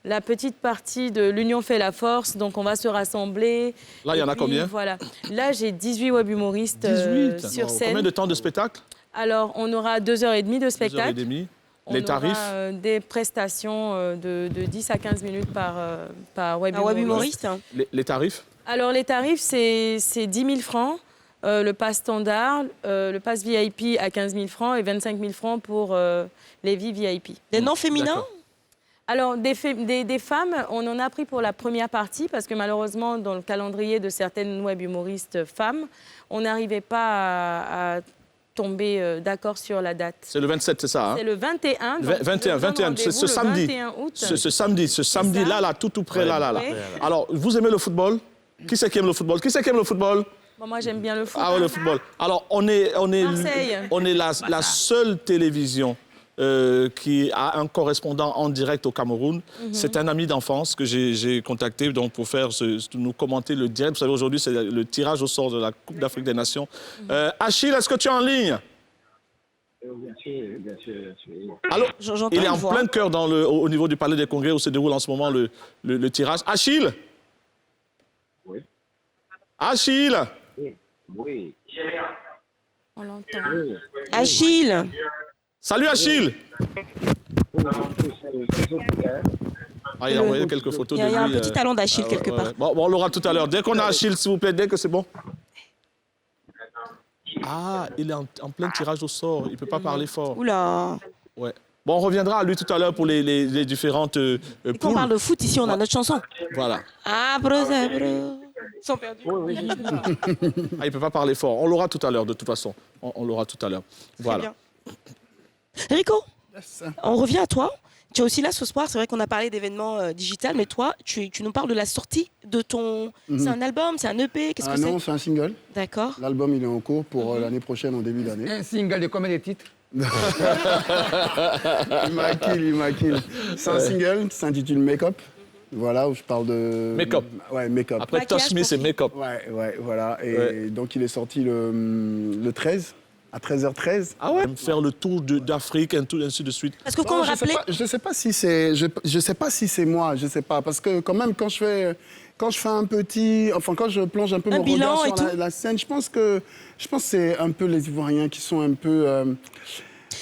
la petite partie de l'union fait la force, donc on va se rassembler. Là, il y en a combien? Voilà. Là, j'ai 18 web humoristes 18 sur scène. Combien de temps de spectacle? Alors, on aura 2h30 de spectacle. 2h30. On Les tarifs? aura des prestations de 10 à 15 minutes par web Un web humoriste, hein. Les tarifs? Alors, les tarifs, c'est 10 000 francs, le pass standard, le pass VIP à 15 000 francs et 25 000 francs pour les vies VIP. Des noms féminins? Alors, des femmes, on en a pris pour la première partie parce que malheureusement, dans le calendrier de certaines web humoristes femmes, on n'arrivait pas à tomber d'accord sur la date. C'est le 27, c'est ça, hein? C'est le 21. Donc 21, ce samedi. 21 août. Ce samedi, là, tout près, là. Oui. Alors, vous aimez le football? Qui c'est qui aime le football? Bon, moi, j'aime bien le foot. Ah ouais, le football. Alors, on est Marseille. la seule télévision qui a un correspondant en direct au Cameroun. C'est un ami d'enfance que j'ai contacté donc, pour nous commenter le direct. Vous savez, aujourd'hui, c'est le tirage au sort de la Coupe d'Afrique des Nations. Achille, est-ce que tu es en ligne? Bien sûr. Allô? J'entends Il est une en voix. plein cœur au niveau du Palais des Congrès où se déroule en ce moment le tirage. Achille? Oui. Achille? Oui. On l'entend. Achille. Salut Achille! Ah, il a envoyé quelques photos Il de y lui. a un petit talent d'Achille quelque part. Bon, on l'aura tout à l'heure. Dès qu'on a Achille, s'il vous plaît, dès que c'est bon. Ah, il est en plein tirage au sort. Il ne peut pas parler fort. Oula. Ouais. Bon, on reviendra à lui tout à l'heure pour les différentes Et quand on parle de foot, ici, on a notre chanson. Voilà. Ah, bro. Ils sont perdus. Ah, il ne peut pas parler fort. On l'aura tout à l'heure, de toute façon. On l'aura tout à l'heure. Voilà. Rico, on revient à toi. Tu es aussi là ce soir. C'est vrai qu'on a parlé d'événements digital, mais toi, tu nous parles de la sortie de ton... C'est un album, c'est un EP, qu'est-ce que c'est? Non, c'est un single. D'accord. L'album, il est en cours pour l'année prochaine, en début d'année. Un single de combien de titres? Il m'a kill. C'est un single qui s'intitule Make Up. Voilà, où je parle de... Make Up. Ouais, Make Up. Après Touch Me, c'est Make Up. Ouais, voilà. Et donc, il est sorti le 13, à 13h13. Ah ouais? Faire le tour d'Afrique, ainsi de suite. Parce que quand on rappelait... Je sais pas si c'est... Je sais pas si c'est moi, je sais pas. Parce que quand même, quand je fais un petit... Enfin, quand je plonge un peu mon bilan regard et sur tout. la scène, je pense que c'est un peu les Ivoiriens qui sont un peu...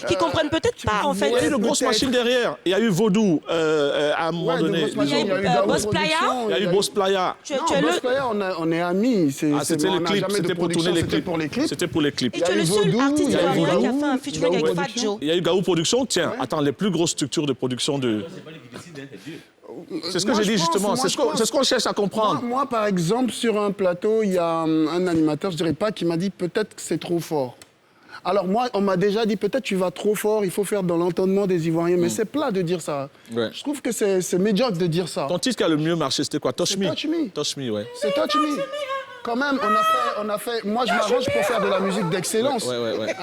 Qui comprennent peut-être pas, en fait. Il y a eu une grosse machine derrière. Il y a eu Vaudou à un moment donné. Il y a eu Boss Playa. Il y a eu Boss Playa. Boss Playa, on est amis. C'était le clip, c'était pour tourner les clips. C'était pour les clips. Et tu es le seul artiste ivoirien qui a fait un featuring avec Fat Joe. Il y a eu Gaou Production. Tiens, attends, les plus grosses structures de production de... C'est ce que j'ai dit justement, c'est ce qu'on cherche à comprendre. Moi, par exemple, sur un plateau, il y a un animateur, je dirais pas, qui m'a dit peut-être que c'est trop fort. Alors moi, on m'a déjà dit peut-être tu vas trop fort, il faut faire dans l'entendement des Ivoiriens, mais c'est plat de dire ça. Ouais. Je trouve que c'est médiocre de dire ça. Ton titre qui a le mieux marché, c'était quoi? Touch Me. Touch Me. Touch Me, ouais. C'est Touch Me. quand même, on a fait. Moi, je m'arrange pour faire de la musique d'excellence. Ouais.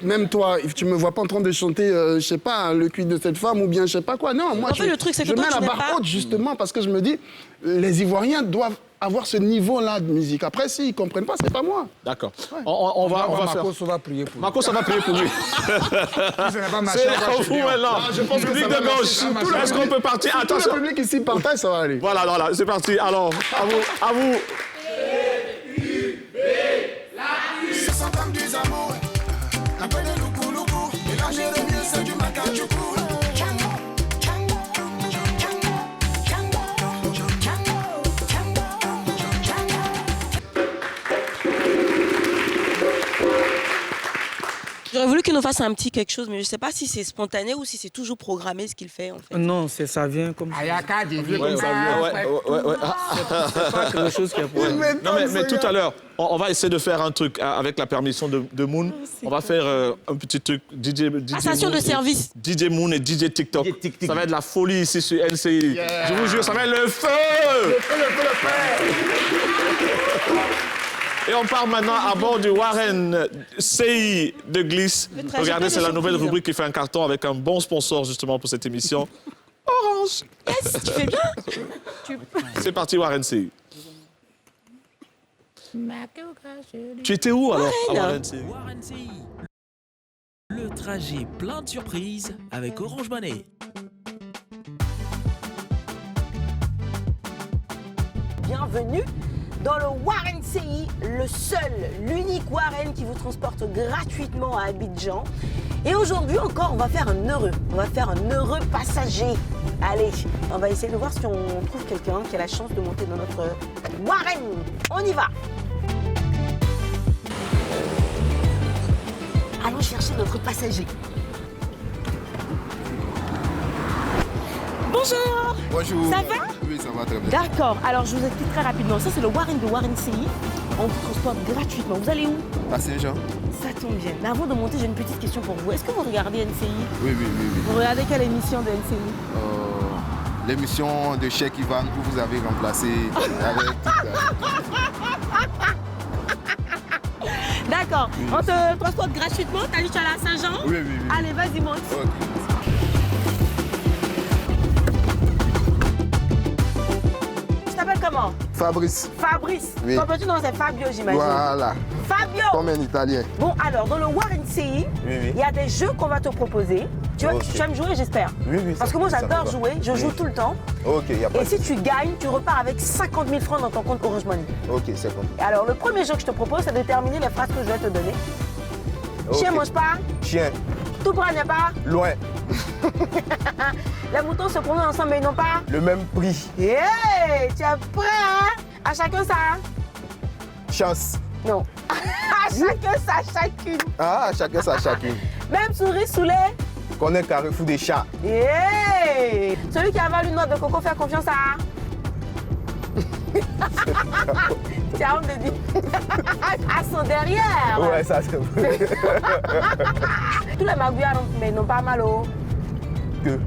Même toi, tu me vois pas en train de chanter, je sais pas, le cul de cette femme ou bien je sais pas quoi. Non, moi, En fait, le truc, c'est que je toi, mets tu la n'es barre pas- haute justement parce que je me dis, les Ivoiriens doivent avoir ce niveau-là de musique. Après, s'ils comprennent pas, c'est pas moi. D'accord. On va faire. Marcos, on va prier pour lui. Marcos, ça va prier pour lui. Ça n'a pas marché, C'est on va à chez vous lui. maintenant. Je pense que Public ça va de marcher, gauche. ça va marcher. Est-ce qu'on peut partir? Tout Attention. le public ici partage, ça va aller. Voilà, c'est parti. Alors, à vous. Ce sont comme des amours. Un peu de loukou-loukou. Mélanger le mieux, c'est du macadjoukou. J'aurais voulu qu'il nous fasse un petit quelque chose, mais je ne sais pas si c'est spontané ou si c'est toujours programmé ce qu'il fait en fait. Non, ça vient comme ça. Ayaka, des vieux Ouais, comme ça. ouais. C'est pas quelque chose qui est pour... Non, mais tout à l'heure, on va essayer de faire un truc avec la permission de Moon. On va faire un petit truc. DJ Passation Moon de service. DJ Moon et DJ TikTok. Ça va être la folie ici sur NCI. Je vous jure, ça va être le feu! Et on part maintenant à bord du Warren CI de Glisse. Regardez, c'est la nouvelle rubrique qui fait un carton avec un bon sponsor justement pour cette émission. Orange. Yes, tu fais bien. C'est parti, Warren CI. Tu étais où alors à Warren CI? Warren CI. Le trajet plein de surprises avec Orange Money. Bienvenue dans le Warren CI, le seul, l'unique Warren qui vous transporte gratuitement à Abidjan. Et aujourd'hui encore, on va faire un heureux. On va faire un heureux passager. Allez, on va essayer de voir si on trouve quelqu'un qui a la chance de monter dans notre Warren. On y va. Allons chercher notre passager. Bonjour. Bonjour. Ça va? Oui, ça va très bien. D'accord, alors je vous explique très rapidement. Ça, c'est le Warren de Warren CI. On vous transporte gratuitement. Vous allez où? À Saint-Jean. Ça tombe bien. Mais avant de monter, j'ai une petite question pour vous. Est-ce que vous regardez NCI? Oui. Vous regardez quelle émission de NCI? L'émission de Cheikh Ivan que vous avez remplacée avec D'accord. On te transporte gratuitement. T'as dit que tu allais à Saint-Jean? Oui. Allez, vas-y, monte. Ok. Tu t'appelles comment? Fabrice. Fabrice. Oui. Ton petit nom, c'est Fabio, j'imagine. Voilà. Fabio. Comme un Italien. Bon, alors, dans le Warren CI, il y a des jeux qu'on va te proposer. Tu aimes jouer, j'espère? Oui. Parce que moi, j'adore jouer. Je joue tout le temps. Ok, il n'y a pas Et si tu gagnes, tu repars avec 50 000 francs dans ton compte Orange Money. Ok, c'est bon. Alors, le premier jeu que je te propose, c'est de terminer les phrases que je vais te donner. Ok. Chien mange pas. Chien. Tout près n'est pas. Loin. Les moutons se promènent ensemble, mais ils n'ont pas. Le même prix. Hey, tu es prêt, hein? À chacun ça. Chance. Non. À chacun ça, chacune. Ah, chacun sa chacune. Même souris sous les. Qu'on est carrefour des chats. Hey! Celui qui avale une noix de coco fait confiance à. Tu as honte de dire. À son derrière. Ouais, ça c'est vrai. Tous les magouillards n'ont pas mal au. Que.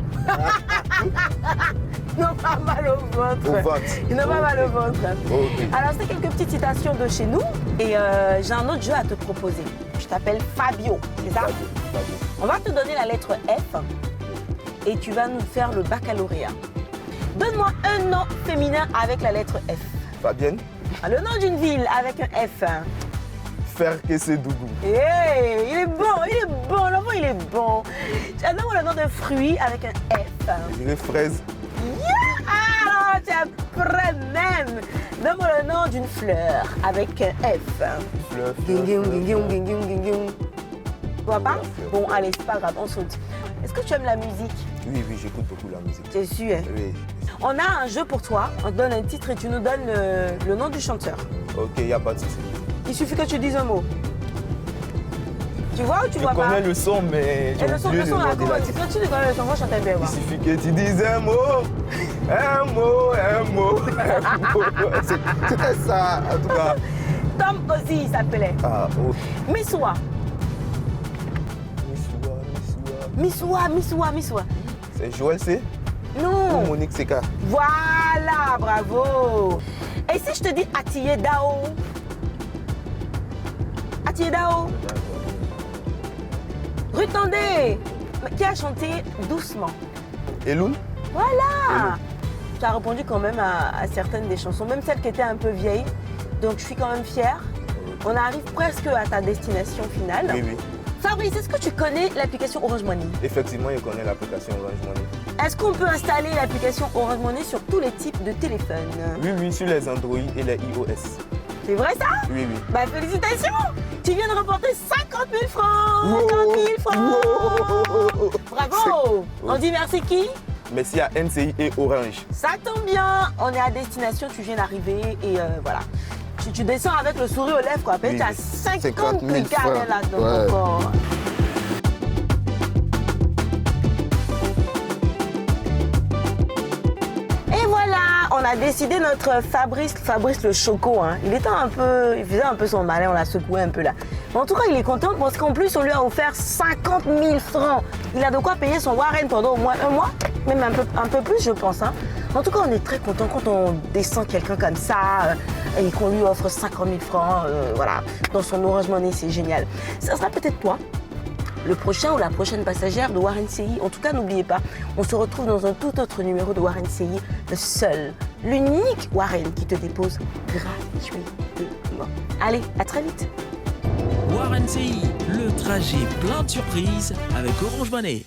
Ils n'ont pas mal au ventre. Au ventre. Ils n'ont pas mal au ventre. Ok. Alors, c'est quelques petites citations de chez nous. Et j'ai un autre jeu à te proposer. Je t'appelle Fabio, c'est ça? Fabio. On va te donner la lettre F et tu vas nous faire le baccalauréat. Donne-moi un nom féminin avec la lettre F. Fabienne. Le nom d'une ville avec un F. Faire que c'est doudou. Hey, il est bon, l'enfant il est bon. Donne-moi le nom d'un fruit avec un F. Je dirais fraise. Yeah! Ah, tu es prêt même. Donne-moi le nom d'une fleur avec un F. Fleur. Tu vois pas? Bon, allez, c'est pas grave, on saute. Est-ce que tu aimes la musique? Oui, j'écoute beaucoup la musique. T'es sûr? Oui. On a un jeu pour toi. On te donne un titre et tu nous donnes le nom du chanteur. Ok, il n'y a pas de souci. Il suffit que tu dises un mot. Tu vois ou tu vois pas? Je connais le son, mais Et le son, oublié là, nom de quand l'artiste. tu connais le son, on va chanter bien. Il suffit que tu dises un mot. C'était ça, en tout cas. Tom Ozzy, il s'appelait. Ah, ok. Missoua. Missoua. C'est Joël C? Non. Ou Monique Seka? Voilà, bravo. Et si je te dis Attié Dao? Attié Dao? Ruth Tandé, qui a chanté Doucement. Eloun? Voilà. Tu as répondu quand même à certaines des chansons, même celles qui étaient un peu vieilles. Donc je suis quand même fière. On arrive presque à ta destination finale. Oui, oui. Fabrice, est-ce que tu connais l'application Orange Money? Effectivement, je connais l'application Orange Money. Est-ce qu'on peut installer l'application Orange Money sur tous les types de téléphones? Oui, oui, sur les Android et les iOS. C'est vrai ça? Oui, oui. Bah félicitations! Tu viens de remporter 50 000 francs! 50 000 francs! Bravo! On dit merci qui? Merci à NCI et Orange. Ça tombe bien, on est à destination, tu viens d'arriver et voilà. Tu descends avec le sourire aux lèvres, quoi. Oui, Tu as 50 000 francs. carnets là-dedans Ouais. encore. Et voilà, on a décidé notre Fabrice le Choco. Hein. Il faisait un peu son malin, on l'a secoué un peu là. Mais en tout cas, il est content parce qu'en plus, on lui a offert 50 000 francs. Il a de quoi payer son Warren pendant au moins un mois, même un peu plus, je pense. Hein. En tout cas, on est très content quand on descend quelqu'un comme ça et qu'on lui offre 50 000 francs, voilà, dans son Orange Money, c'est génial. Ça sera peut-être toi, le prochain ou la prochaine passagère de Warren CI. En tout cas, n'oubliez pas, on se retrouve dans un tout autre numéro de Warren CI, le seul, l'unique Warren qui te dépose gratuitement. Allez, à très vite. Warren CI, le trajet plein de surprises avec Orange Money.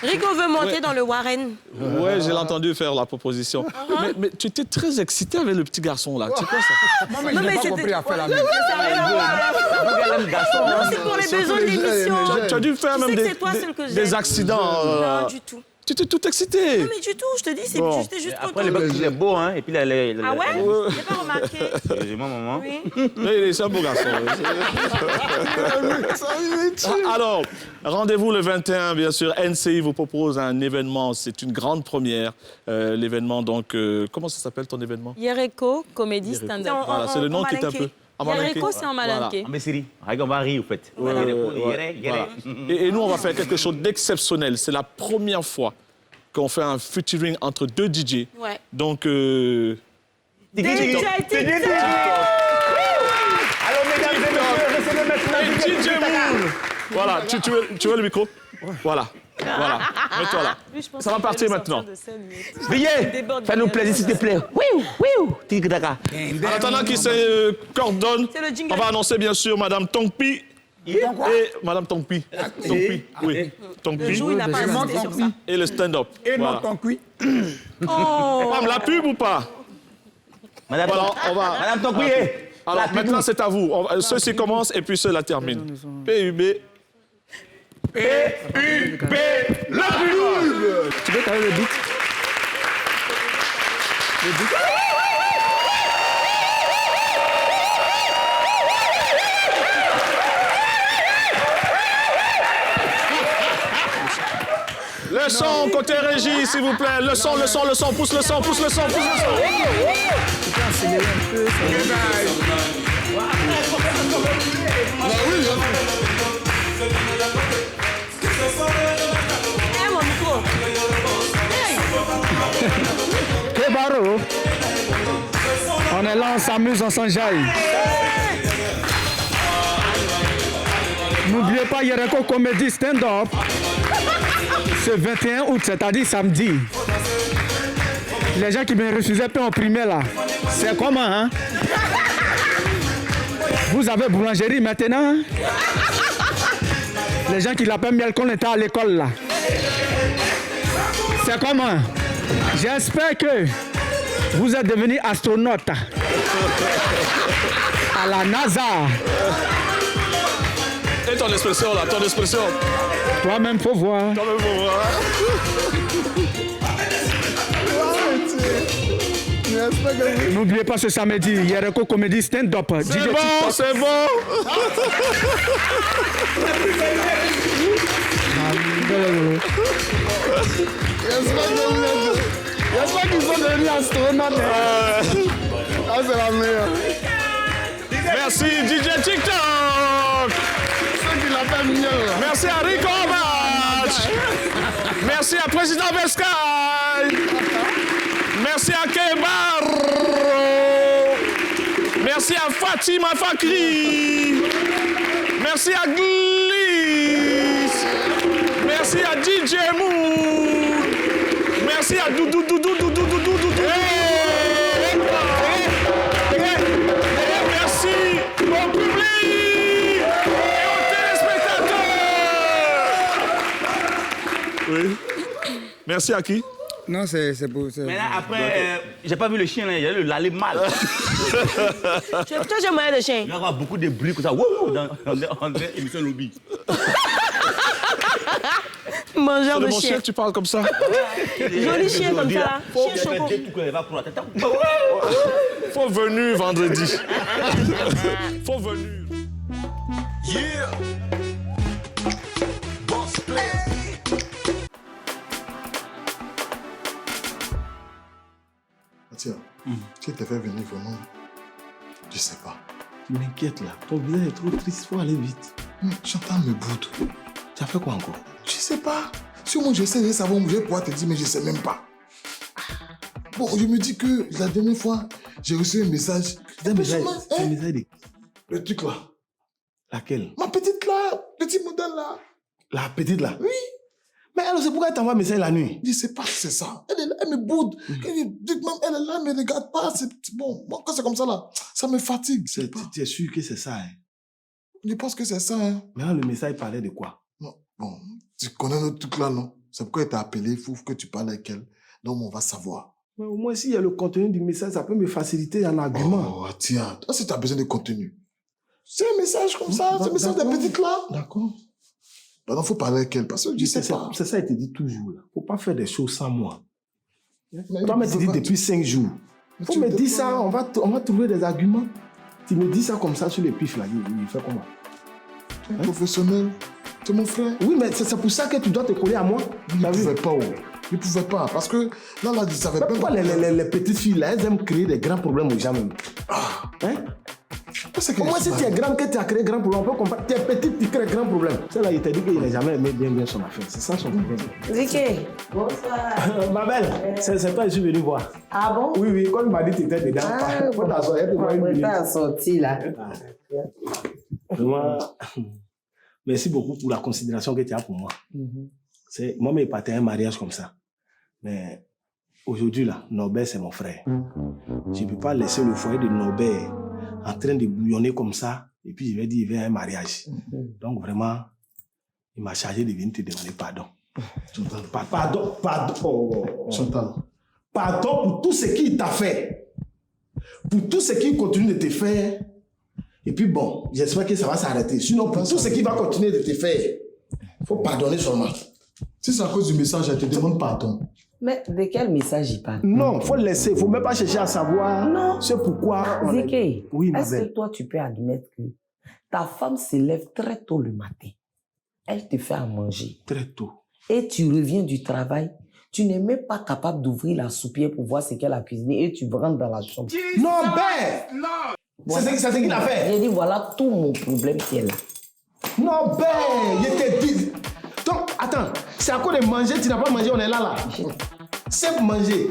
Rico veut monter dans le Warren. Ouais, j'ai entendu faire la proposition. Mais tu étais très excité avec le petit garçon là. Tu sais quoi ça? Non, mais je n'ai pas compris à faire la même. Non, c'est pour les besoins de l'émission. Tu as dû faire Tu même sais que c'est toi celle que j'aime. des accidents. Non, du tout. Tu étais tout excité. Non, mais du tout, je te dis, c'est Bon. j'étais juste Après, le bac, il est beau, hein. Et puis, là, Ah ouais? J'ai pas remarqué. J'ai moi, maman. Oui. Oui, c'est un beau garçon. Alors, rendez-vous le 21, bien sûr. NCI vous propose un événement. C'est une grande première. L'événement, donc, comment ça s'appelle ton événement? Yereko, comédie stand-up. Voilà, c'est le nom qui est un peu. Yereko, c'est en malinqué. Mais Siri, on va rire, en fait. Voilà. Et nous, on va faire quelque chose d'exceptionnel. C'est la première fois qu'on fait un featuring entre deux DJ. Ouais. Donc, DJ TikTok. Alors, mesdames et messieurs, recevez maintenant DJ Moon. Voilà, tu veux le micro? Voilà. Voilà, mets-toi là. Ça va partir maintenant. Billet, fais-nous plaisir, s'il te plaît. Oui, oui, tic-tac. En attendant qu'il se coordonne, C'est le jingle. on va annoncer bien sûr Madame Tongpi et Madame Tongpi. Tongpi, oui. Tongpi. Le jour, il n'a pas insisté sur ça. Et le stand-up. Et Voilà. non, ton cuit. Oh. Madame, la pub ou pas? Madame, Voilà, on va. Madame Tongpi. Alors maintenant c'est à vous. Ceux-ci commencent et puis ceux-là terminent. PUB. PUB, la pub. Tu peux carrer le beat? Le beat? Le son, côté régie, s'il vous plaît. Le son, pousse le son. Tu peux accélérer un peu. Eh, mon micro. Kebaro, on est là, on s'amuse, on s'enjaille. N'oubliez pas, Yereko Comédie Stand-Up, ce 21 août, c'est-à-dire samedi. Les gens qui me refusaient pas en primaire là, c'est comment, hein? Vous avez boulangerie maintenant? Les gens qui l'appellent miel qu'on était à l'école là. C'est comment? J'espère que vous êtes devenu astronaute à la NASA. Et ton expression là, ton expression. Toi-même, faut voir. Toi-même, faut voir. N'oubliez pas ce samedi, Yereko Comédie Stand-Up. C'est bon, c'est bon. J'espère qu'ils sont devenus astronautes. Ah, c'est la meilleure. Merci DJ TikTok. Ceux qui l'appellent mieux. Merci à Rico Abad. much. Merci à Président Vescaille. Merci à Kebar. Merci à Fatima Fakri. Merci à Gliss. Merci à DJ Moon. Merci à Doudou. Merci au public et aux téléspectateurs. Oui. Merci à qui? Non, c'est pour... Mais là, après, j'ai pas vu le chien, là, il y a l'aller mal. Toi, j'ai moyen de chien. Il va y avoir beaucoup de bruit comme ça. Wouh, dans l'émission Lobby. Mangeur de Mon chien. chien, tu parles comme ça. Joli chien comme ça. Chien choco. Faut venir vendredi. Faut venir. Yeah. Boss player. Tiens, tu t'es fait venir vraiment. Je sais pas. Tu m'inquiètes là. Ton visage est trop triste, faut aller vite. Chantal me boude. Tu as fait quoi encore? Je sais pas. Si au moins j'essaie de savoir, je vais pouvoir te dire, mais je sais même pas. Bon, je me dis que la dernière fois, j'ai reçu un message. Un message de... Le truc là. Laquelle? Ma petite là, petit modèle là. La petite là? Oui. Mais alors, c'est pourquoi elle t'envoie un message la nuit? Je sais pas si c'est ça. Elle est là, elle me boude. Quand je dis même, elle est là, elle me regarde pas. C'est bon. Moi, quand c'est comme ça là, ça me fatigue. Tu es sûr que c'est ça, hein? Je pense que c'est ça, hein. Mais alors, le message parlait de quoi? Non, bon, tu connais notre truc là, non? C'est pourquoi elle t'a appelé, il faut que tu parles avec elle. Donc, on va savoir. Mais au moins, s'il y a le contenu du message, ça peut me faciliter un argument. Oh, tiens, toi, si tu as besoin de contenu. C'est un message comme ça, c'est un message de petite là. D'accord. Maintenant, il faut parler avec elle, parce que je sais pas. C'est ça, il te dit toujours. Il ne faut pas faire des choses sans moi. Mais toi, tu dis depuis 5 jours. Il faut me dire ça, on va trouver des arguments. Tu me dis ça comme ça sur les pifs là, il fait comment? Tu es professionnel, tu es mon frère. Oui, mais c'est pour ça que tu dois te coller à moi. Il ne pouvait pas, il ne pouvait pas, parce que là, je savais pas. Pourquoi les petites filles là, elles aiment créer des grands problèmes aux gens même? Hein? Moi, si tu es grande, que tu as créé grand problème, on peut comprendre. Tu es petite, tu crées grand problème. Celle-là, il t'a dit qu'il n'a jamais aimé bien son affaire. C'est ça son problème. Ziké, bonsoir. Ma belle, c'est toi que je suis venu voir. Ah bon? Oui, quand il m'a dit que tu étais dedans. Faut t'asseoir, tu t'as sorti là. Vraiment, merci beaucoup pour la considération que tu as pour moi. Moi, je n'ai pas un mariage comme ça. Mais aujourd'hui, là, Norbert, c'est mon frère. Je ne peux pas laisser le foyer de Norbert en train de bouillonner comme ça, et puis je vais dire, il veut un mariage. Donc vraiment, il m'a chargé de venir te demander pardon. Pardon. Chantal. Pardon pour tout ce qu'il t'a fait. Pour tout ce qu'il continue de te faire. Et puis bon, j'espère que ça va s'arrêter. Sinon, pour tout ce qu'il va continuer de te faire, il faut pardonner seulement. Si c'est à cause du message, elle te demande pardon. Mais de quel message il parle? Non, il faut laisser. Il ne faut même pas chercher à savoir. Non. C'est pourquoi. Ziké, oui, ma est-ce que toi, tu peux admettre que ta femme se lève très tôt le matin? Elle te fait à manger. Très tôt. Et tu reviens du travail. Tu n'es même pas capable d'ouvrir la soupière pour voir ce qu'elle a cuisiné et tu rentres dans la chambre. Non, Ben! Non! C'est ce qu'il a fait. J'ai dit, voilà tout mon problème qui est là. Non, Ben! Il était dit. Donc, attends, c'est à cause de manger, tu n'as pas mangé, on est là. C'est pour manger.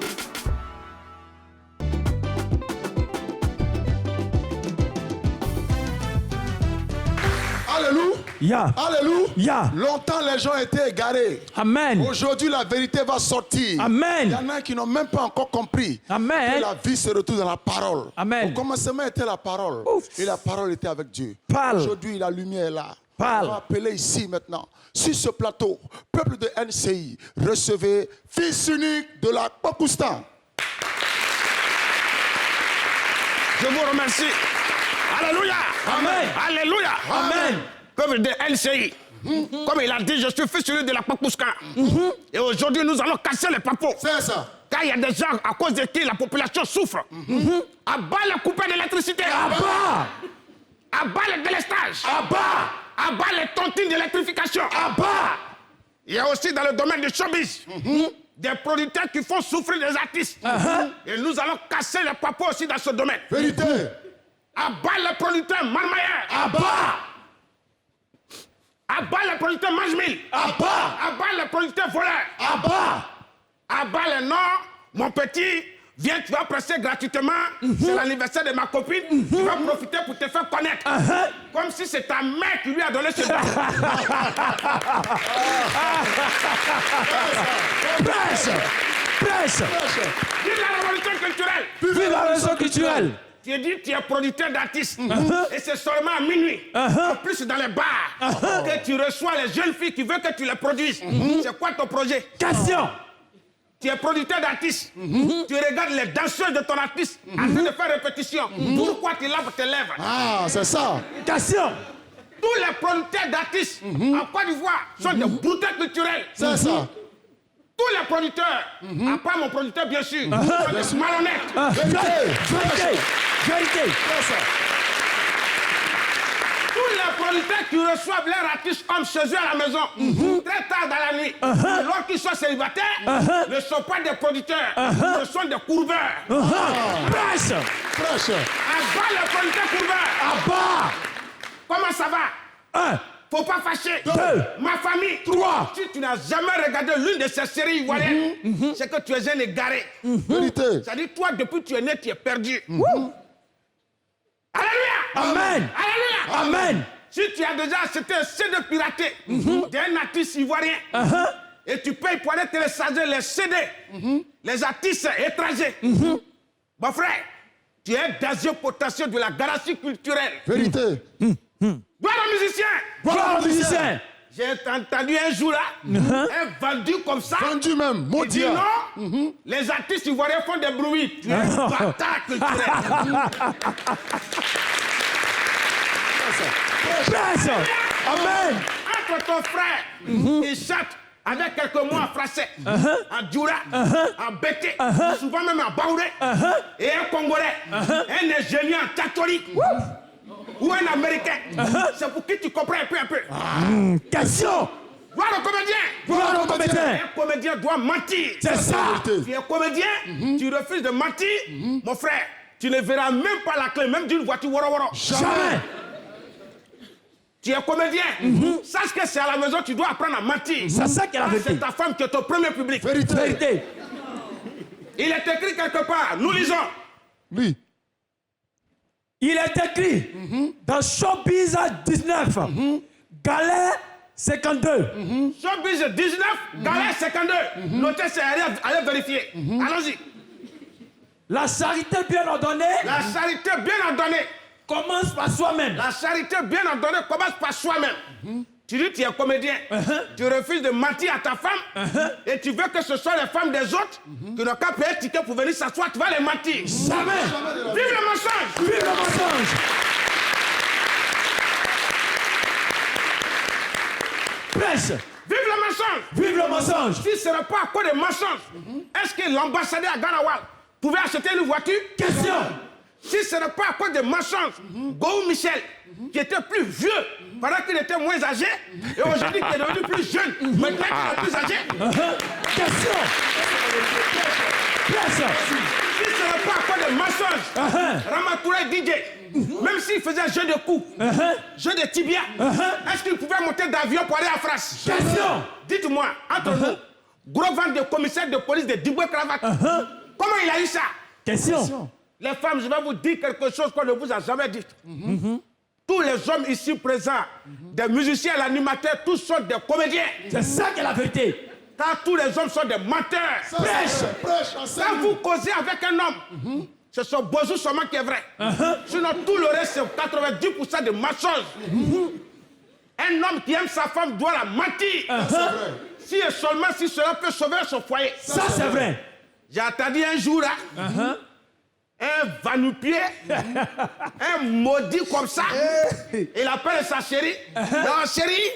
Alléluia. Alléluia. Longtemps, les gens étaient égarés. Amen. Aujourd'hui, la vérité va sortir. Amen. Il y en a qui n'ont même pas encore compris. Amen. Que la vie se retrouve dans la parole. Amen. Au commencement était la parole. Et la parole était avec Dieu. Parle. Aujourd'hui, la lumière est là. Parle. On va appeler ici maintenant, sur ce plateau, peuple de NCI, recevez fils unique de la Pakoustan. Je vous remercie. Alléluia. Amen. Alléluia. Amen. Peuple de NCI. Comme il a dit, je suis fils unique de la Pakoustan. Et aujourd'hui, nous allons casser les papos. C'est ça. Car il y a des gens à cause de qui la population souffre. À bas les coupeurs d'électricité. À bas. À bas les délestages. À bas. À bas les tontines d'électrification. À bas. Il y a aussi dans le domaine du showbiz des producteurs qui font souffrir des artistes. Et nous allons casser les papos aussi dans ce domaine. Vérité. À bas les producteurs marmailleurs. À bas. À bas les producteurs mange-mille. À bas. À bas les producteurs voleurs. À bas. À bas les noms, mon petit. Viens, tu vas presser gratuitement. C'est l'anniversaire de ma copine. Tu vas profiter pour te faire connaître. Comme si c'est ta mère qui lui a donné ce don. Prêche. Prêche. Vive la révolution culturelle. Vive la révolution culturelle. Tu es dit, tu es producteur d'artistes. Et c'est seulement à minuit. En plus, dans les bars, que tu reçois les jeunes filles qui veulent que tu les produises. C'est quoi ton projet? Question. Tu es producteur d'artistes. Tu regardes les danseurs de ton artiste en train de faire répétition. Pourquoi tu laves tes lèvres? Ah, c'est ça. Question. Tous les producteurs d'artistes en Côte d'Ivoire sont des brouteurs culturels. C'est ça. Tous les producteurs, à part mon producteur bien sûr, sont des malhonnêtes. Vérité. Tous les producteurs qui reçoivent leurs artistes hommes chez eux à la maison, très tard dans la nuit, alors qu'ils sont célibataires, ne sont pas des producteurs, ce sont des courbeurs. Prêche. À bas les producteurs courbeurs. À bas. Comment ça va? 1. Faut pas fâcher. 2. Ma famille. 3. Si tu n'as jamais regardé l'une de ces séries ivoiriennes, c'est que tu es un égaré. Vérité. C'est-à-dire, toi, depuis que tu es né, tu es perdu. Alléluia. Amen. Alléluia. Amen. Si tu as déjà acheté un CD piraté d'un artiste ivoirien, et tu payes pour aller télécharger les CD, les artistes étrangers, mon frère, tu es dans un potentiel de la garantie culturelle. Vérité. Gloire aux musiciens. Gloire aux musiciens. J'ai entendu un jour là, un vendu comme ça. Vendu même, Il dit maudit. non, les artistes ivoiriens font des bruits. Tu es un bâtard culturel. Prêche. Amen. Entre ton frère, il chante avec quelques mots en français, en djoura, en bété, souvent même en baouré, et un Congolais, un ingénieur en catholique, ou un Américain. C'est pour qui tu comprends un peu. Question. Gloire au comédien. Gloire au comédien. Un comédien doit mentir. C'est ça. Tu es comédien, tu refuses de mentir, mon frère, tu ne verras même pas la clé, même d'une voiture woro. Jamais. Tu es comédien. Sache que c'est à la maison, tu dois apprendre à mentir. C'est ça qu'elle a vérité. C'est ta femme qui est ton premier public. Vérité. Il est écrit quelque part, nous lisons. Oui. Il est écrit dans Showbiz 19, Galère 52. Showbiz 19, Galère 52. Notez, c'est allez vérifier. Allons-y. La charité bien ordonnée. La charité bien ordonnée commence par soi-même. La charité bien ordonnée commence par soi-même. Tu dis tu es comédien, tu refuses de mentir à ta femme et tu veux que ce soit les femmes des autres qui n'ont qu'à payer un ticket pour venir s'asseoir, tu vas les mentir. Jamais. Vive le mensonge. Vive le mensonge. Prêche. Vive le mensonge. Vive le mensonge. Si ce n'est pas à cause des mensonges, est-ce que l'ambassadeur à Garawal pouvait acheter une voiture? Question. Si ce n'est pas à cause des mensonges, Gohou Michel, qui était plus vieux, pendant qu'il était moins âgé, et aujourd'hui qui est devenu plus jeune, maintenant qu'il est plus âgé. Question. Si ce n'est pas à cause des mensonges, Ramatoulaye DJ, même s'il faisait jeu de coups, jeu de tibia, est-ce qu'il pouvait monter d'avion pour aller en France? Question. Dites-moi, entre nous, gros ventre de commissaire de police de Diboué Cravate, comment il a eu ça? Question. Les femmes, je vais vous dire quelque chose qu'on ne vous a jamais dit. Tous les hommes ici présents, des musiciens, l'animateur, tous sont des comédiens. C'est ça qui est la vérité. Car tous les hommes sont des menteurs. Prêche. Quand vous causez avec un homme, c'est son besoin seulement qui est vrai. Sinon, tout le reste, c'est 90% de mensonges. Un homme qui aime sa femme doit la mentir. Si et seulement si cela peut sauver son foyer. Ça, c'est vrai. J'ai entendu un jour là, un va-nu-pied, un maudit comme ça, il appelle sa chérie. Non, chérie,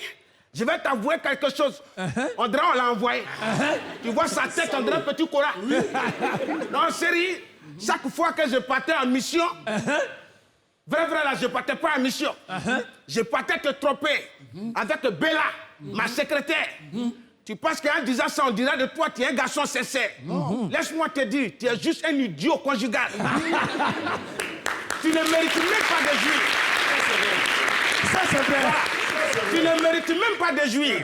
je vais t'avouer quelque chose. On dirait on l'a envoyé. Tu vois sa tête, on dirait un petit cola. Non, chérie, chaque fois que je partais en mission, vrai, là, je partais pas en mission. Je partais te tromper avec Bella, ma secrétaire. Tu penses qu'en disant ça, on dirait de toi, tu es un garçon sincère. Laisse-moi te dire, tu es juste un idiot conjugal. Tu ne mérites même pas de jouir. Ça, c'est vrai. Tu ne mérites même pas de jouir.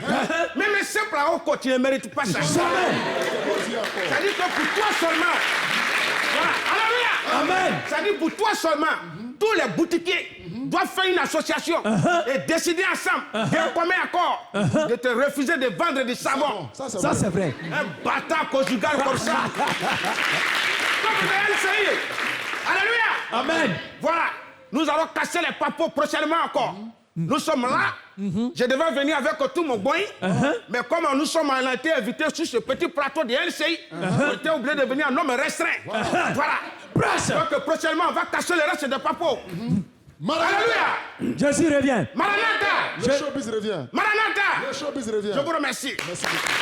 Même simple à haut tu ne mérites pas ça. C'est-à-dire que pour toi seulement. Voilà. Alléluia. Amen. C'est-à-dire pour toi seulement, tous les boutiquiers doivent faire une association et décider ensemble d'un commun accord de te refuser de vendre du savon. Ça, c'est vrai. Un bâtard conjugal comme ça. Comme le LCI. Alléluia. Amen. Voilà. Nous allons casser les papos prochainement encore. Nous sommes là. Je devais venir avec tout mon boy. Mais comme nous sommes été invités sur ce petit plateau de LCI, on était obligé de venir en nombre restreint. Voilà. Donc prochainement, on va casser le reste des papos. Alléluia. Jésus revient. Maranatha. Le showbiz revient. Maranatha. Le showbiz revient. Je vous remercie. Merci beaucoup.